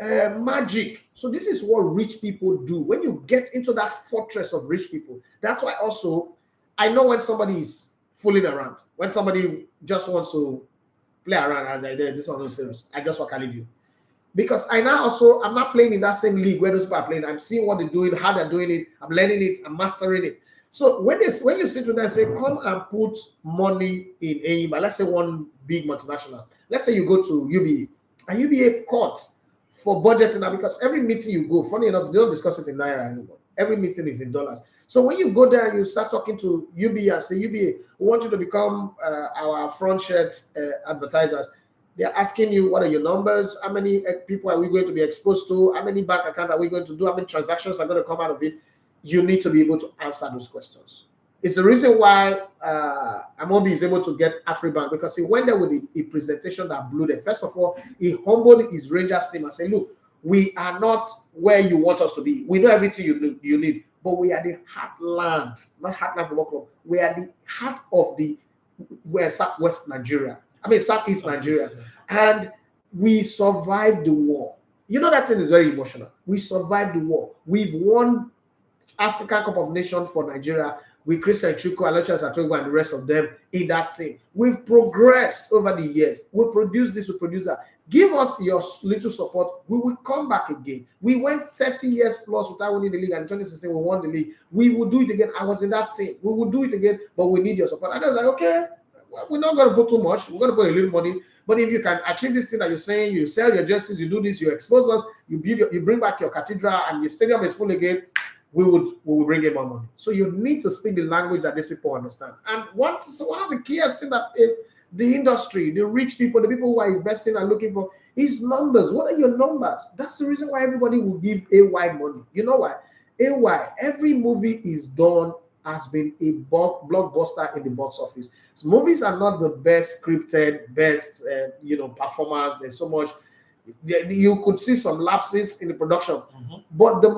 magic. So this is what rich people do. When you get into that fortress of rich people, that's why also I know when somebody is fooling around, when somebody just wants to play around, as I did, this one was serious. I just want to leave you. Because I'm not playing in that same league where those people are playing. I'm seeing what they're doing, how they're doing it. I'm learning it. I'm mastering it. So when you sit with them and say, come and put money in Enyimba, let's say one big multinational. Let's say you go to UBA, and UBA court for budgeting now, because every meeting you go, funny enough, they don't discuss it in Naira anymore. Every meeting is in dollars. So when you go there and you start talking to UBA and say, UBA, we want you to become our front shirt advertisers. They're asking you, what are your numbers? How many people are we going to be exposed to? How many bank accounts are we going to do? How many transactions are going to come out of it? You need to be able to answer those questions. It's the reason why Amobi is able to get AfriBank, because he went there with a presentation that blew them. First of all, he humbled his Rangers team and said, look, we are not where you want us to be. We know everything you need, but we are the heartland, not heartland football club. We are the heart of the Southwest Nigeria. Southeast Nigeria. And we survived the war. You know, that thing is very emotional. We survived the war. We've won African Cup of Nations for Nigeria with Christian Chukwu, Aloysius Atogo, and the rest of them in that team. We've progressed over the years. We produce this, we produce that. Give us your little support. We will come back again. We went 30 years plus without winning the league, and in 2016 we won the league. We will do it again. I was in that team. We will do it again, but we need your support. And I was like, okay, we're not going to put too much. We're going to put a little money. But if you can achieve this thing that you're saying, you sell your jerseys, you do this, you expose us, you bring back your cathedral, and your stadium is full again, we will bring in more money. So you need to speak the language that these people understand. And one of the keyest things that the industry, the rich people, the people who are investing and looking for is numbers. What are your numbers? That's the reason why everybody will give AY money. You know why? AY, every movie is done has been a blockbuster in the box office. So movies are not the best scripted, best performers. There's so much. You could see some lapses in the production, but the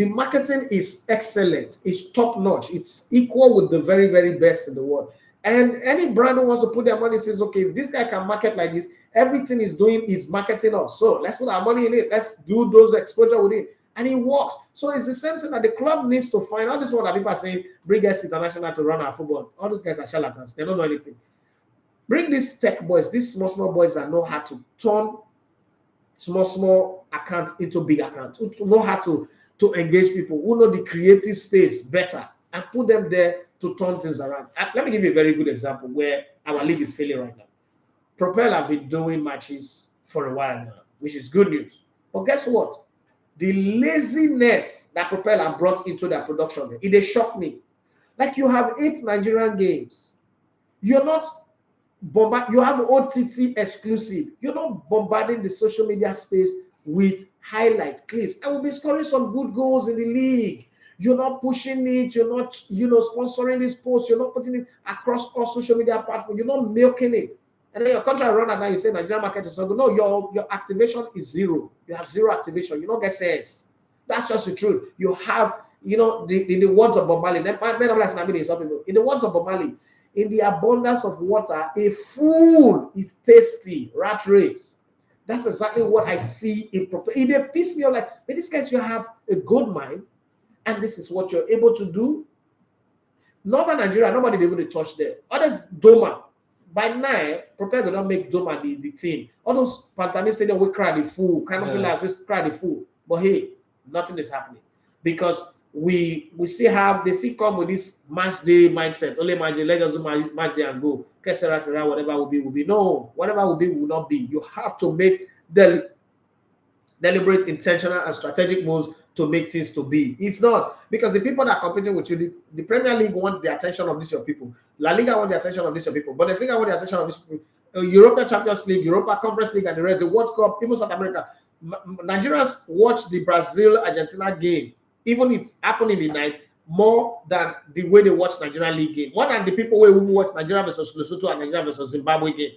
marketing is excellent. It's top notch. It's equal with the very, very best in the world. And any brand who wants to put their money says, okay, if this guy can market like this, everything he's doing is marketing us. So let's put our money in it. Let's do those exposure with it. And it works. So it's the same thing that the club needs to find. All this one that people are saying, bring us international to run our football. All those guys are charlatans. They don't know anything. Bring these tech boys, these small boys that know how to turn small accounts into big accounts, who know how to engage people, who know the creative space better, and put them there to turn things around. Let me give you a very good example where our league is failing right now. Propel have been doing matches for a while now, which is good news. But guess what? The laziness that Propel have brought into their production, it shocked me. Like, you have 8 Nigerian games. You're not you have OTT exclusive. You're not bombarding the social media space with highlight clips. And we'll be scoring some good goals in the league. You're not pushing it. You're not, sponsoring these posts. You're not putting it across all social media platforms. You're not milking it. And then your contract runner now, you say Nigerian market is not good. No, your activation is zero. You have zero activation. You don't get sales. That's just the truth. You have, the words of Bob Marley. In the words of Bob Marley, in the abundance of water, a fool is tasty. Rat race. That's exactly what I see in Propel. It pisses me off. Like, in this case, you have a gold mine, and this is what you're able to do. Northern Nigeria, nobody able to touch there. Others, Doma. By now, Propel do not make Doma the team. All those Pantani Stadium will cry the fool. Canopy Labs will cry the fool. But hey, nothing is happening because we still have, they still come with this match day mindset. Only match day, let us do match day and go. Whatever will be. No, whatever will be will not be. You have to make deliberate, intentional, and strategic moves to make things to be. If not, because the people that are competing with you, the Premier League want the attention of these your people. La Liga want the attention of these your people. Bundesliga want the attention of these people. European Champions League, Europa Conference League, and the rest, the World Cup, even South America. Nigerians watch the Brazil-Argentina game, even it happened in the night, more than the way they watch Nigerian League game. More than the people who watch Nigeria versus Lesotho and Nigeria versus Zimbabwe game.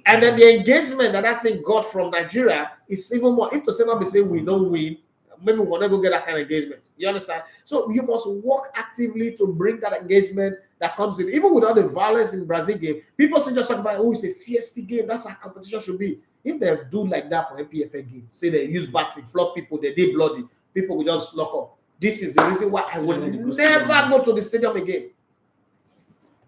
And then the engagement that thing got from Nigeria is even more. If to say not be say we don't win, maybe we'll never get that kind of engagement. You understand? So you must work actively to bring that engagement that comes in. Even without the violence in Brazil game, people still just talk about, oh, it's a fierce game. That's how competition should be. If they do like that for NPFL game, say they use batting, flog people, they did bloody, people will just lock up. This is the reason why I will never go to the stadium again.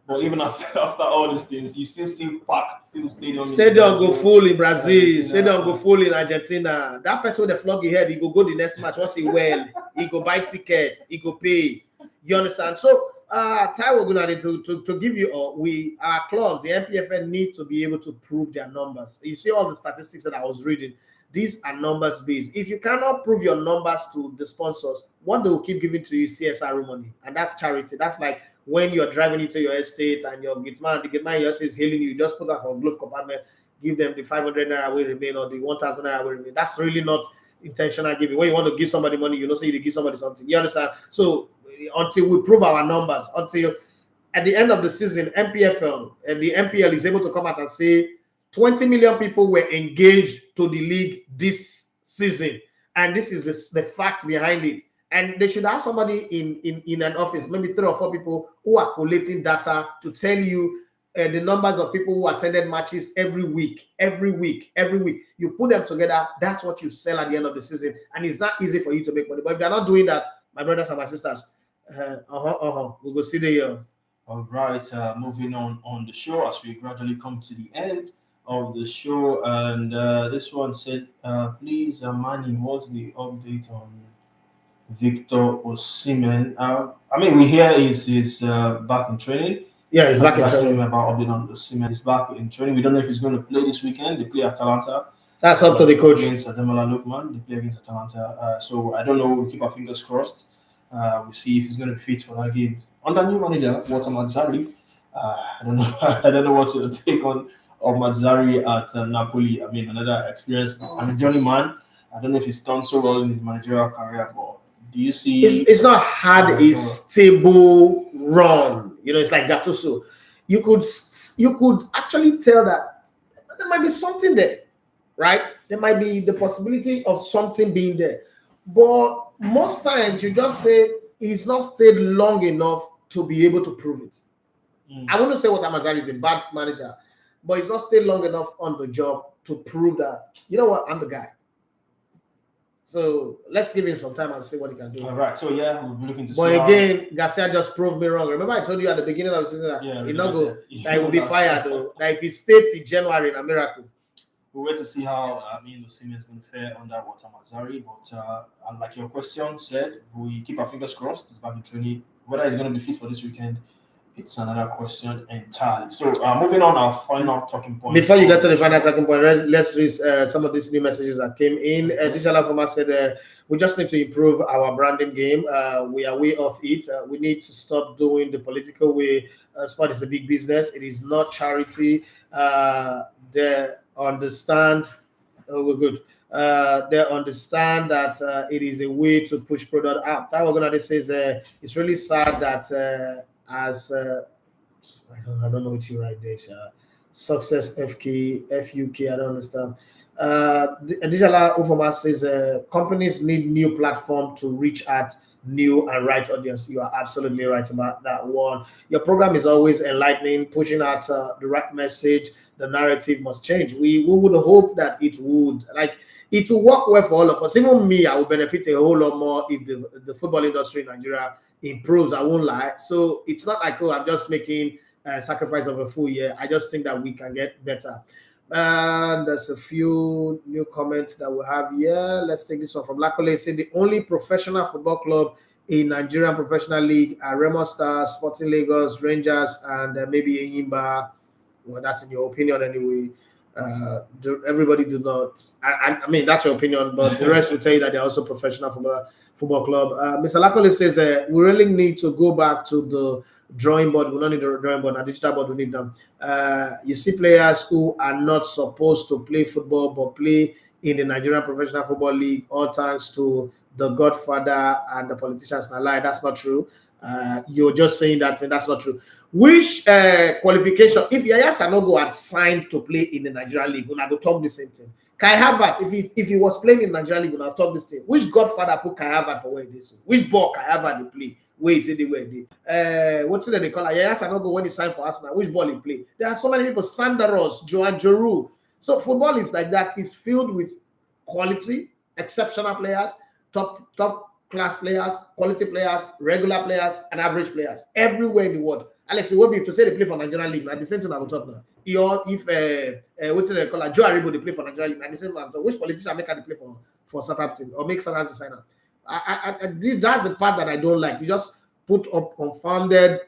But even after all these things, you still see packed field stadium. Stadium go full in Brazil. Stadium go full in Argentina. That person with the flog he head, he go the next match. Once he well, he go buy tickets, he go pay. You understand? So, Taiwo Gunadi, to give you our clubs, the NPFL need to be able to prove their numbers. You see all the statistics that I was reading. These are numbers based. If you cannot prove your numbers to the sponsors, what they will keep giving to you CSR money, and that's charity. That's like when you're driving into your estate and the gateman is hailing you, just put that for a glove compartment, give them the 500 naira will remain or the 1,000 naira will remain. That's really not intentional giving. When you want to give somebody money, say you give somebody something. You understand? So until we prove our numbers, until at the end of the season, NPFL and the NPL is able to come out and say 20 million people were engaged to the league this season, and this is the fact behind it. And they should have somebody in an office, maybe 3 or 4 people who are collating data to tell you the numbers of people who attended matches every week. You put them together, that's what you sell at the end of the season. And it's not easy for you to make money. But if they're not doing that, my brothers and my sisters, we'll go see the year. All right, moving on the show as we gradually come to the end of the show. And this one said, please, Manny, what's the update on Victor Osimhen? I mean, we hear he's back in training. Yeah, he's back in training. About update on Osimhen. He's back in training. We don't know if he's going to play this weekend. They play Atalanta. That's up to the coach. Against Ademola Lookman, they play against Atalanta. So I don't know. We keep our fingers crossed. We'll see if he's going to be fit for that game. Under new manager, Walter Mazzarri, I don't know. I don't know what to take on of Mazzarri at Napoli. I mean, another experience. I'm a journeyman. I don't know if he's done so well in his managerial career, but do you see? It's not had a stable run. You know, it's like Gattuso. You could actually tell that there might be something there, right? There might be the possibility of something being there, but most times you just say he's not stayed long enough to be able to prove it. I wouldn't say Walter Mazzarri is a bad manager, but he's not stayed long enough on the job to prove that, you know what, I'm the guy. So let's give him some time and see what he can do. All right. So yeah, we'll be looking to see. But again, Garcia just proved me wrong. Remember, I told you at the beginning of the season that he will be fired. Though, that if he stayed till January, in a miracle. We'll wait to see how Osimhen is going to fare under Walter Mazzarri. But like your question said, we keep our fingers crossed. It's back in training. Whether he's going to be fit for this weekend, it's another question entirely. So moving on, our final talking point. Before you get to the final talking point, let's read some of these new messages that came in. Digital Informer said, we just need to improve our branding game. We are way off it. We need to stop doing the political way. Sport is a big business. It is not charity. They understand. Oh, we're good. They understand that it is a way to push product out. That Ogunade says it's really sad that as I don't know what you write there. Success FUK. I don't understand. Dijala Ufoma says companies need new platform to reach at new and right audience. You are absolutely right about that one. Your program is always enlightening, pushing out the right message. The narrative must change. We would hope that it would. Like, it will work well for all of us. Even me, I will benefit a whole lot more if the football industry in Nigeria improves. I won't lie. So it's not like, oh, I'm just making a sacrifice of a full year. I just think that we can get better. And there's a few new comments that we have here. Let's take this one from Lakole. Saying the only professional football club in Nigerian Professional League are Remo Stars, Sporting Lagos, Rangers, and maybe Enyimba. Well, that's in your opinion anyway. Everybody do not. I mean, that's your opinion, but the rest will tell you that they're also professional football club. Mr. Lakole says we really need to go back to the drawing board. We don't need a drawing board. A digital board, we need them. You see players who are not supposed to play football but play in the Nigerian Professional Football League, all thanks to the Godfather and the politicians. Now, lie, that's not true. You're just saying that, and that's not true. Which qualification? If Yaya Sanogo had signed to play in the Nigerian League, we're going to talk the same thing. Kai Havertz, if he was playing in the Nigerian League, we're going to talk this thing. Which Godfather put Kai Havertz for where it is? Which ball Kai Havertz play? Wait till they what's it they call it? Yaya Sanogo when he signed for Arsenal, which ball he play? There are so many people, Sandaros, Joan Giroud. So football is like that. It's filled with quality, exceptional players, top class players, quality players, regular players, and average players everywhere in the world. Alex, you won't be able to say they play for Nigerian League. At the same time, I will talk now. Or if what's they call it? Joe Aribo, they play for Nigerian League. At the same time, which politician make they play for Southampton or make Southampton sign up? That's the part that I don't like. You just put up unfounded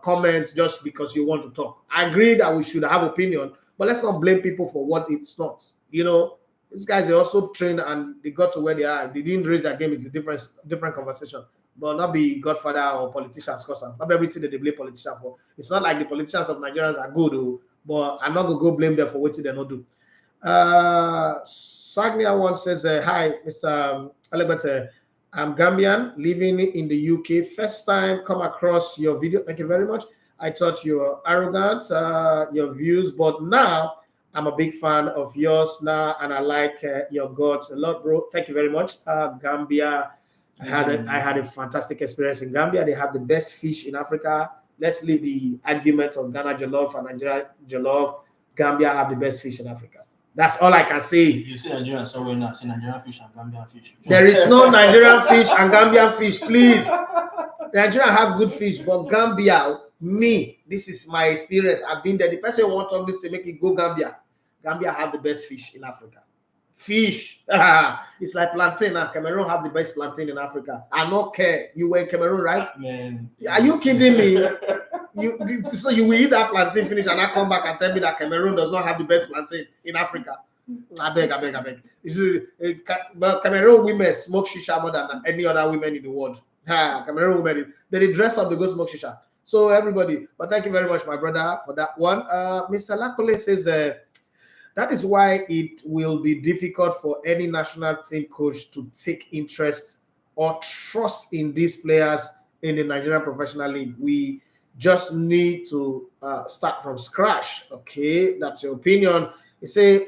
comments just because you want to talk. I agree that we should have opinion, but let's not blame people for what it's not. You know, these guys, they also trained and they got to where they are. They didn't raise their game. It's a different conversation. But not be Godfather or politicians, because not everything that they blame politicians for. It's not like the politicians of Nigerians are good, but I'm not going to go blame them for what they not do. Sagnia one says, hi, Mr. Alebert, I'm Gambian, living in the UK. First time come across your video. Thank you very much. I thought you were arrogant, your views, but now I'm a big fan of yours now, and I like your gods a lot, bro. Thank you very much. Gambia. I had a fantastic experience in Gambia. They have the best fish in Africa. Let's leave the argument of Ghana jollof and Nigeria jollof. Gambia have the best fish in Africa. That's all I can say. You say Nigerian, so we're not saying Nigerian fish and Gambian fish. There is no Nigerian fish and Gambian fish, please. Nigeria have good fish, but Gambia, this is my experience. I've been there. The person who wants this to make it go Gambia. Gambia have the best fish in Africa. Fish. It's like plantain. Cameroon have the best plantain in Africa. I don't care. You were in Cameroon, right? Man. Are you kidding me? So you will eat that plantain finish and I come back and tell me that Cameroon does not have the best plantain in Africa. I beg. But Cameroon women smoke shisha more than any other women in the world. Cameroon women, they dress up, they go smoke shisha. So everybody, but thank you very much, my brother, for that one. Mr. Lakole says that is why it will be difficult for any national team coach to take interest or trust in these players in the Nigerian Professional League. We just need to start from scratch. Okay, that's your opinion. You say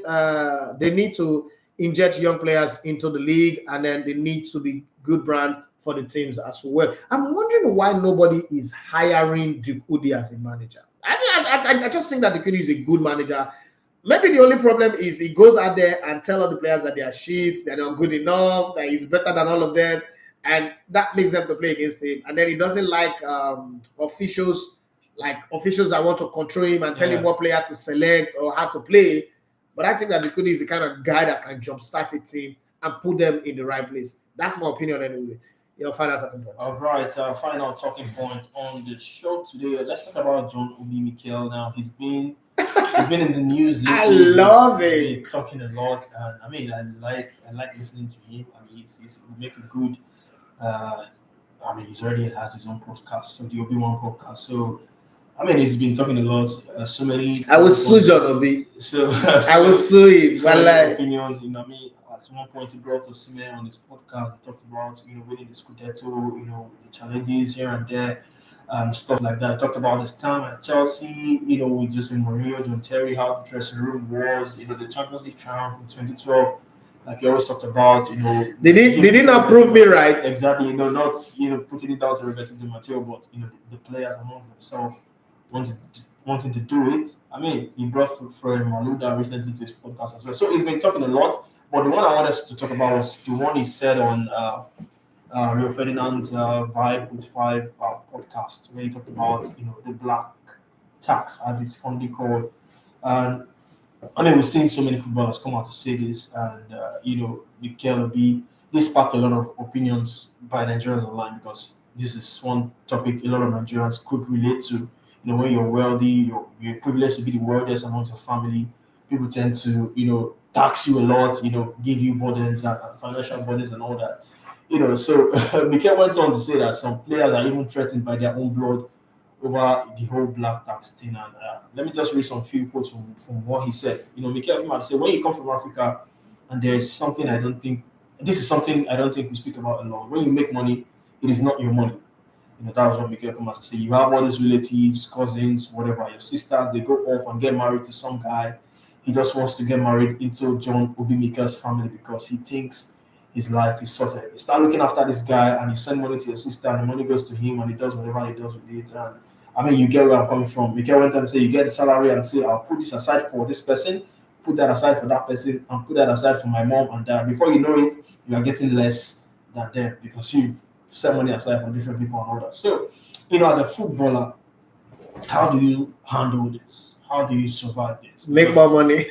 they need to inject young players into the league, and then they need to be good brand for the teams as well. I'm wondering why nobody is hiring Duke Udi as a manager. I just think that Duke Udi is a good manager. Maybe the only problem is he goes out there and tell all the players that they are shit, they're not good enough, that he's better than all of them, and that makes them to play against him. And then he doesn't like officials that want to control him and tell him what player to select or how to play. But I think that Dikudi is the kind of guy that can jumpstart a team and put them in the right place. That's my opinion anyway. Your final talking point. All right, final talking point on the show today. Let's talk about John Obi Mikel now. He's been in the news lately. I love it. He's been talking a lot, and I mean, I like listening to him. I mean, he's making good. I mean, he's already has his own podcast, so the Obi-Wan podcast. So, I mean, he's been talking a lot. So many. I will sue John Obi. So I will sue him. So many opinions. You know, I mean, at one point he brought Osimhen on his podcast. He talked about winning the Scudetto, the challenges here and there. Stuff like that. I talked about his time at Chelsea, with Jose Mourinho, John Terry, how the dressing room was, the Champions League triumph in 2012. Like he always talked about, They did not prove me right. Exactly, not putting it down to Roberto Di Matteo, but the players amongst themselves wanting to do it. I mean, he brought Fred Maluda recently to his podcast as well. So he's been talking a lot, but the one I wanted us to talk about was the one he said on Rio Ferdinand's Vibe with Five podcast, where he talked about the black tax, as it's fondly called. And I mean, we're seeing so many footballers come out to say this, and Mikel Obi. This sparked a lot of opinions by Nigerians online because this is one topic a lot of Nigerians could relate to. When you're wealthy, you're privileged to be the wealthiest amongst your family. People tend to tax you a lot, give you burdens and financial burdens and all that. So Mikel went on to say that some players are even threatened by their own blood over the whole black tax thing. And let me just read some few quotes from what he said. Mikel came out and said, when you come from Africa, and there's something this is something I don't think we speak about a lot. When you make money, it is not your money. That was what Mikel came out to say. You have all these relatives, cousins, whatever, your sisters, they go off and get married to some guy. He just wants to get married into John Obi Mikel's family because he thinks his life is sorted. You start looking after this guy and you send money to your sister and the money goes to him and he does whatever he does with it. And I mean, you get where I'm coming from. Mikel went and said, you get the salary and say, I'll put this aside for this person, put that aside for that person, and put that aside for my mom and dad. Before you know it, you are getting less than them because you set money aside for different people and all that. So, as a footballer, how do you handle this? How do you survive this? Make more money.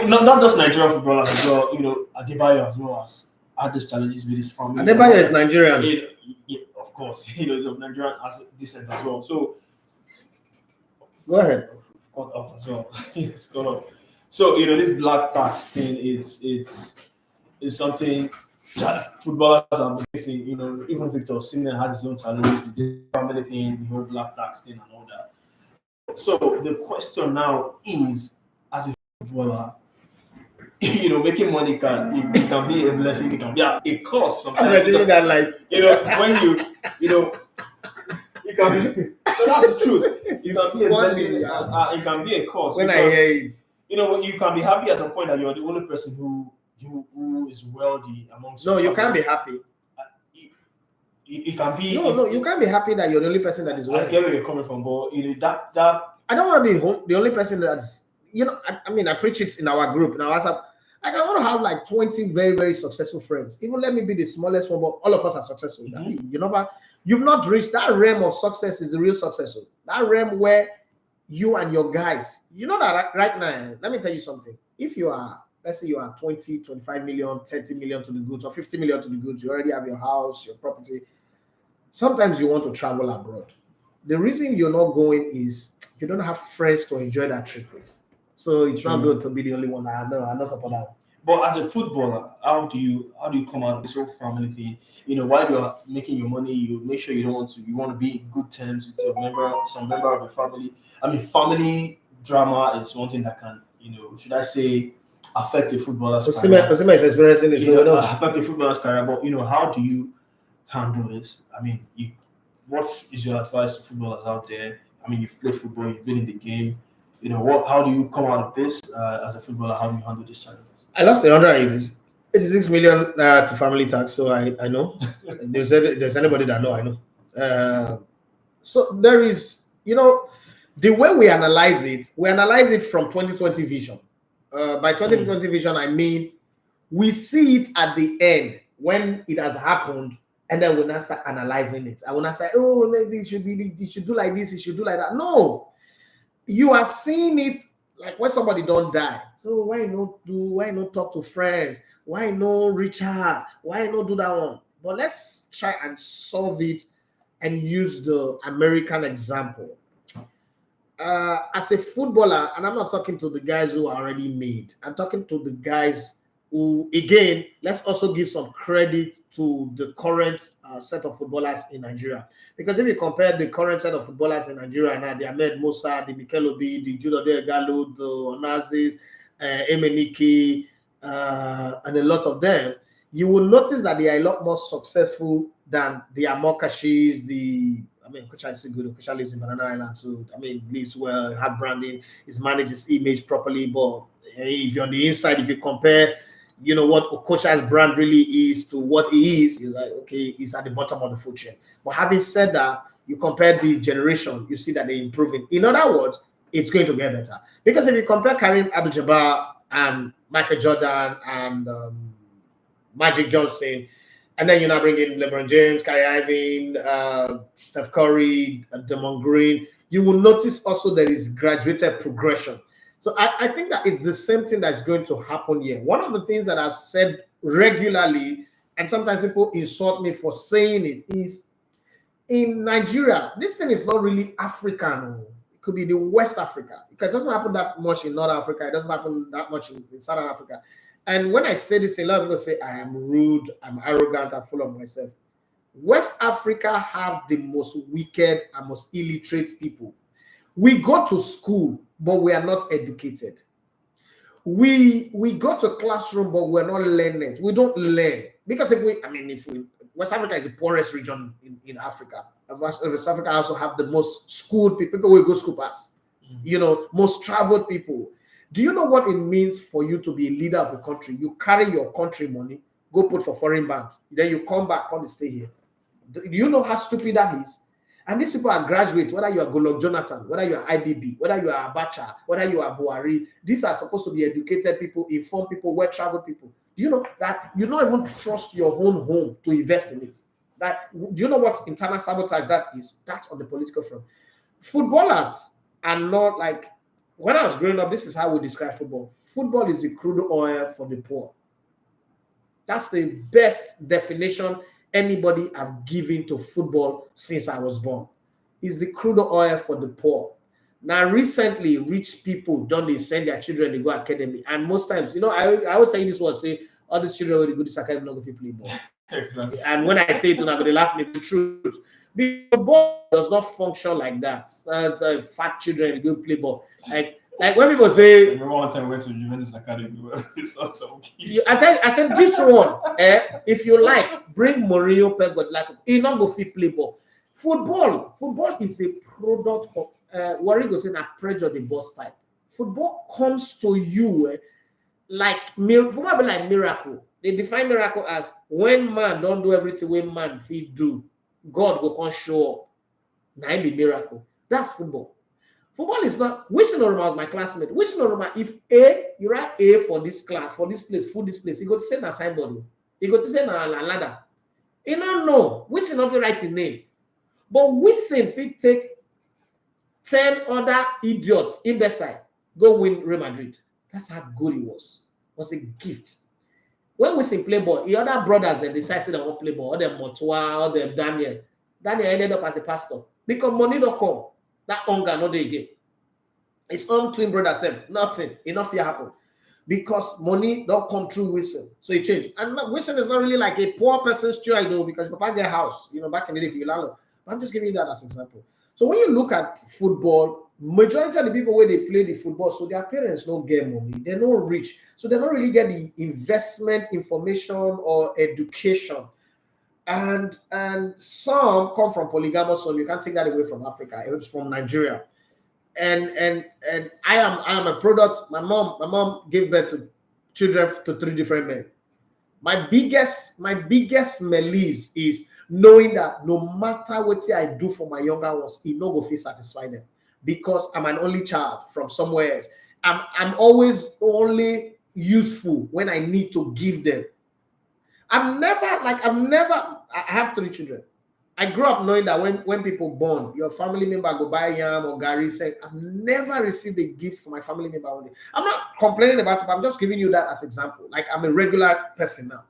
Not just Nigerian footballers as well, Adebayo as well as had these challenges with his family. Adebayo is Nigerian. Of course, he's of Nigerian descent as well. So go ahead. Got up as well. It's got up. So this black tax thing is something that footballers are facing. Even Victor Osimhen has his own challenges with the family thing, the whole black tax thing, and all that. So the question now is, as a footballer, making money can be a blessing, it can be a curse sometimes. I'm doing that light. When it can be. So that's the truth. It can be a blessing. It can be a curse. When I hear it, you can be happy at a point that you're the only person who is wealthy amongst. No, you can't be happy. It can be. No, you can't be happy that you're the only person that is wealthy. I get where you're coming from, but that. I don't want to be the only person that's. I preach it in our group, in our WhatsApp. I want to have like 20 very, very successful friends. Even let me be the smallest one, but all of us are successful. Mm-hmm. You've not reached that realm of success is the real success. That realm where you and your guys, that right now, let me tell you something. If you are, let's say you are 20, 25 million, 30 million to the goods, or 50 million to the goods, you already have your house, your property. Sometimes you want to travel abroad. The reason you're not going is you don't have friends to enjoy that trip with. So it's not good to be the only one. I know, I'm not support that. But as a footballer, how do you come out of this whole family thing? While you're making your money, you make sure you want to be in good terms with some member of your family. I mean, family drama is one thing that can, should I say, affect a footballer's career. Osima is experiencing it. Affect a footballer's career. But how do you handle this? I mean, what is your advice to footballers out there? I mean, you've played football, you've been in the game. How do you come out of this as a footballer? How do you handle this challenge? I lost the 86 million to family tax, so I know. there's anybody that know, I know. So there is, the way we analyze it from 2020 vision. By 2020 vision, I mean, we see it at the end when it has happened, and then we'll not start analyzing it. I will not say, oh, it should do like this, it should do like that. No, you are seeing it like when somebody don't die. So why not talk to friends? Why no reach out? Why not do that one? But let's try and solve it and use the American example. As a footballer, and I'm not talking to the guys who are already made. I'm talking to the guys who, again, let's also give some credit to the current set of footballers in Nigeria. Because if you compare the current set of footballers in Nigeria now, the Ahmed Musa, the Mikel Obi, the Judo De Gallo, the Onazis, Emenike, and a lot of them, you will notice that they are a lot more successful than the Amokashis, Kocha is good. Kocha lives in Banana Island, so lives well, had branding, he's managed his image properly. But if you're on the inside, if you compare, what Okocha's brand really is to what he is, you're like, okay, he's at the bottom of the food chain. But having said that, you compare the generation, you see that they're improving. In other words, it's going to get better. Because if you compare Karim Abdul-Jabbar and Michael Jordan and Magic Johnson, and then you now bring in LeBron James, Kyrie Irving, Steph Curry, Damon Green, you will notice also there is graduated progression. So I think that it's the same thing that's going to happen here. One of the things that I've said regularly, and sometimes people insult me for saying it, is in Nigeria, this thing is not really African. It could be the West Africa. It doesn't happen that much in North Africa. It doesn't happen that much in Southern Africa. And when I say this, a lot of people say I am rude, I'm arrogant, I'm full of myself. West Africa have the most wicked and most illiterate people. We go to school, but we are not educated. We go to classroom, but we're not learned. We don't learn. Because West Africa is the poorest region in Africa. West Africa also have the most schooled people will go school pass. Most traveled people. Do you know what it means for you to be a leader of a country? You carry your country money, go put for foreign banks. Then you come back, come and stay here. Do you know how stupid that is? And these people are graduates, whether you are Goodluck Jonathan, whether you are IBB, whether you are Abacha, whether you are Buhari. These are supposed to be educated people, informed people, well-traveled people. Do you know that you don't even trust your own home to invest in it? Do you know what internal sabotage that is? That's on the political front. Footballers are not like, when I was growing up, this is how we describe football. Football is the crude oil for the poor. That's the best definition anybody have given to football since I was born. It's the crude oil for the poor. Now, recently, rich people they send their children to go academy, and most times, I always say this one, say all these children will go to this academy, not go to play ball. Exactly. And when I say it, they laugh me. The truth, because ball does not function like that. Fat children go play ball. Like when people say, I remember one time I went to Juventus Academy. It's also I said this one, if you like, bring Mourinho, Pep Guardiola. He not go fit play ball. Football is a product of Warren goes saying that pressure the boss pipe. Football comes to you like miracle. They define miracle as when man don't do everything when man fit do, God will come show up. Now it be miracle. That's football. Football is not. Winston Oruma was my classmate. Winston Oruma, if you write A for this class, for this place, for this place, he got to say na signboard. He got to say na ladder. You don't know. Winston not write his name. But Winston fit take 10 other idiots, imbecile, go win Real Madrid. That's how good he was. It was a gift. When Winston play ball, the other brothers they decided they won't play ball. All them Motua, all them Daniel. Daniel ended up as a pastor. Because money don't come. That hunger not there again. His own twin brother said, nothing, enough here happen. Because money don't come through Wilson. So he changed. And Wilson is not really like a poor person's child, though, because Papa get house, back in the day, I'm just giving you that as an example. So when you look at football, majority of the people where they play the football, so their parents don't get money, they're not rich, so they don't really get the investment information or education. And some come from polygamous, so you can't take that away from Africa. It's from Nigeria. And I am a product. My mom gave birth to children to 3 different men. My biggest malice is knowing that no matter what I do for my younger ones, it no go feel satisfy them, because I'm an only child from somewhere else. I'm always only useful when I need to give them. I have 3 children. I grew up knowing that when people born, your family member go buy yam or gari. Say, I've never received a gift from my family member only. I'm not complaining about it, but I'm just giving you that as example. Like, I'm a regular person now.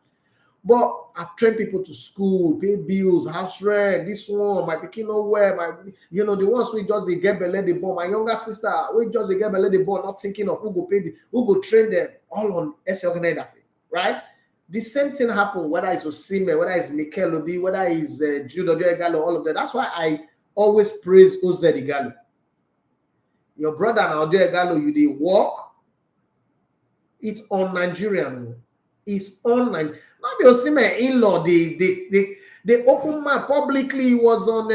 But I've trained people to school, pay bills, house rent, this one, my pikin nowhere, the ones who just they get belay, they born. My younger sister, we just they get belay, they born, not thinking of who go train them, all on SL Organizer, right? The same thing happened, whether it's Osime, whether it's Mikel Obi, whether it's Jude Igalo, all of that. That's why I always praise Oz Igalo. Your brother and Ojo Igalo, you they walk. It's on Nigerian. It's on Nigerian. Not the Osime in-law. They open my publicly. He was on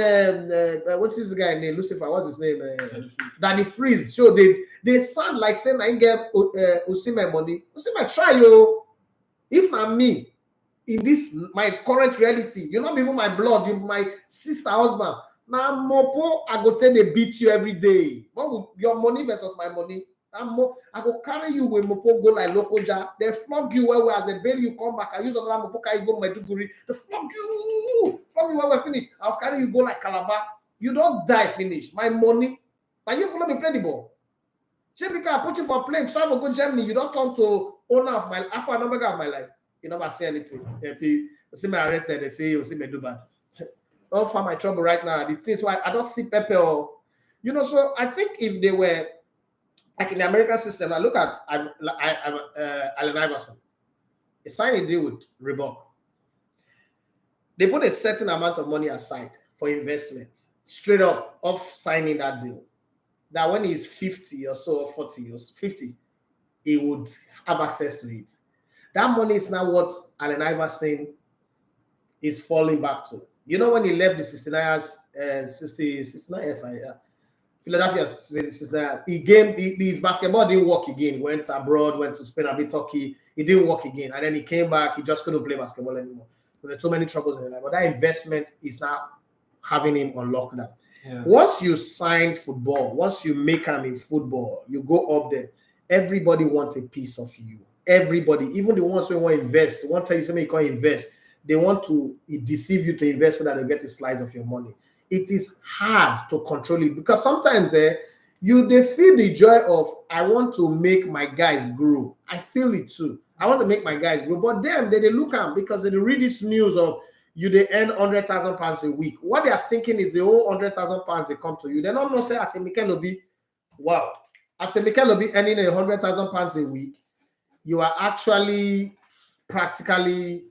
what's his guy name? Lucifer. What's his name? Danny Freeze. So they sound like saying I get Osime money. Osime try yo. If not me, in this my current reality, you're not even my blood, you're my sister husband. Now, Mopo, I go tell they beat you every day. What would your money versus my money? I go carry you with Mopo go like local jar. They flog you where as a bail you come back. I use another Mopo carry go Maiduguri. They flog you where we finish. I'll carry you go like Calabar. You don't die finish. My money. But you follow me play the ball. Just because I put you for a plane, travel, go Germany, you don't come to owner of my after number of my life. You never say anything. If you see me arrested, they say you see me do bad. Don't find my trouble right now. The things why I don't see Pepe or so I think if they were like in the American system, I look at Allen Iverson. He signed a deal with Reebok. They put a certain amount of money aside for investment, straight up of signing that deal. That when he's 50 or so, or 40 or 50, he would have access to it. That money is now what Allen Iverson is falling back to. When he left the 69 years, Philadelphia 69, his basketball didn't work again. He went abroad, went to Spain, a bit Turkey. It didn't work again. And then he came back. He just couldn't play basketball anymore. There were too many troubles in his life. But that investment is now having him on lockdown. Yeah. Once you sign football, once you make him in football, you go up there. Everybody wants a piece of you. Everybody, even the ones who want to invest, want to tell you something you can't invest. They want to deceive you to invest so that they get a slice of your money. It is hard to control it because sometimes they feel the joy of I want to make my guys grow. I feel it too. I want to make my guys grow, but them they look at because they read this news of they earn £100,000 a week. What they are thinking is the whole £100,000 they come to you. They're not say as a Mikel Obi, wow, as a Mikel Obi earning £100,000 a week, you are actually practically,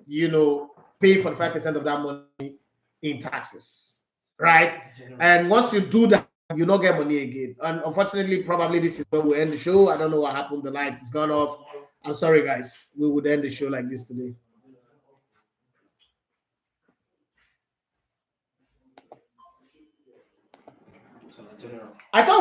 pay 45% of that money in taxes, right? And once you do that, you don't get money again. And unfortunately, probably this is where we end the show. I don't know what happened. The light is gone off. I'm sorry, guys. We would end the show like this today. I thought